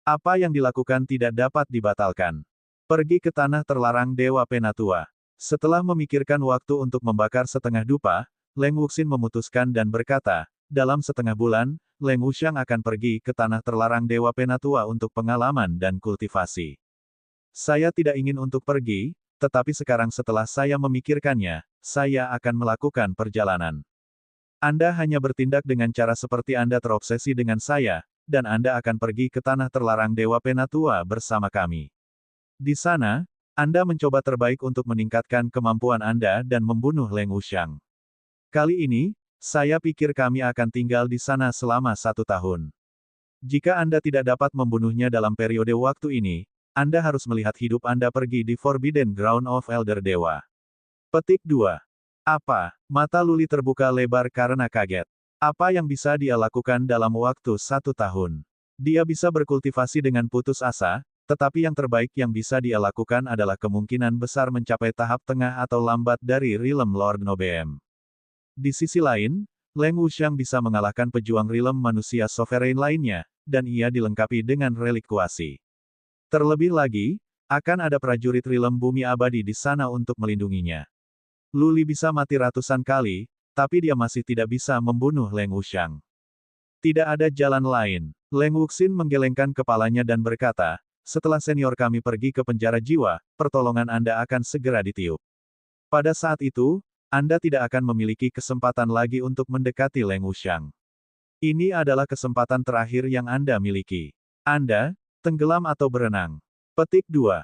Apa yang dilakukan tidak dapat dibatalkan. Pergi ke tanah terlarang Dewa Penatua. Setelah memikirkan waktu untuk membakar setengah dupa, Leng Wuxin memutuskan dan berkata, dalam setengah bulan, Leng Wuxiang akan pergi ke tanah terlarang Dewa Penatua untuk pengalaman dan kultivasi. Saya tidak ingin untuk pergi, tetapi sekarang setelah saya memikirkannya, saya akan melakukan perjalanan. Anda hanya bertindak dengan cara seperti Anda terobsesi dengan saya, dan Anda akan pergi ke tanah terlarang Dewa Penatua bersama kami. Di sana, Anda mencoba terbaik untuk meningkatkan kemampuan Anda dan membunuh Leng Wuxiang. Kali ini, saya pikir kami akan tinggal di sana selama 1 tahun. Jika Anda tidak dapat membunuhnya dalam periode waktu ini, Anda harus melihat hidup Anda pergi di Forbidden Ground of Elder Dewa. Petik 2. Apa? Mata Luli terbuka lebar karena kaget. Apa yang bisa dia lakukan dalam waktu 1 tahun? Dia bisa berkultivasi dengan putus asa, tetapi yang terbaik yang bisa dia lakukan adalah kemungkinan besar mencapai tahap tengah atau lambat dari Realm Lord Nobeem. Di sisi lain, Leng Wuxiang bisa mengalahkan pejuang Realm manusia sovereign lainnya, dan ia dilengkapi dengan relik kuasi. Terlebih lagi, akan ada prajurit Realm Bumi Abadi di sana untuk melindunginya. Luli bisa mati ratusan kali, tapi dia masih tidak bisa membunuh Leng Wuxiang. Tidak ada jalan lain. Leng Wuxin menggelengkan kepalanya dan berkata, setelah senior kami pergi ke penjara jiwa, pertolongan Anda akan segera ditiup. Pada saat itu, Anda tidak akan memiliki kesempatan lagi untuk mendekati Leng Wuxiang. Ini adalah kesempatan terakhir yang Anda miliki. Anda, tenggelam atau berenang. Petik 2,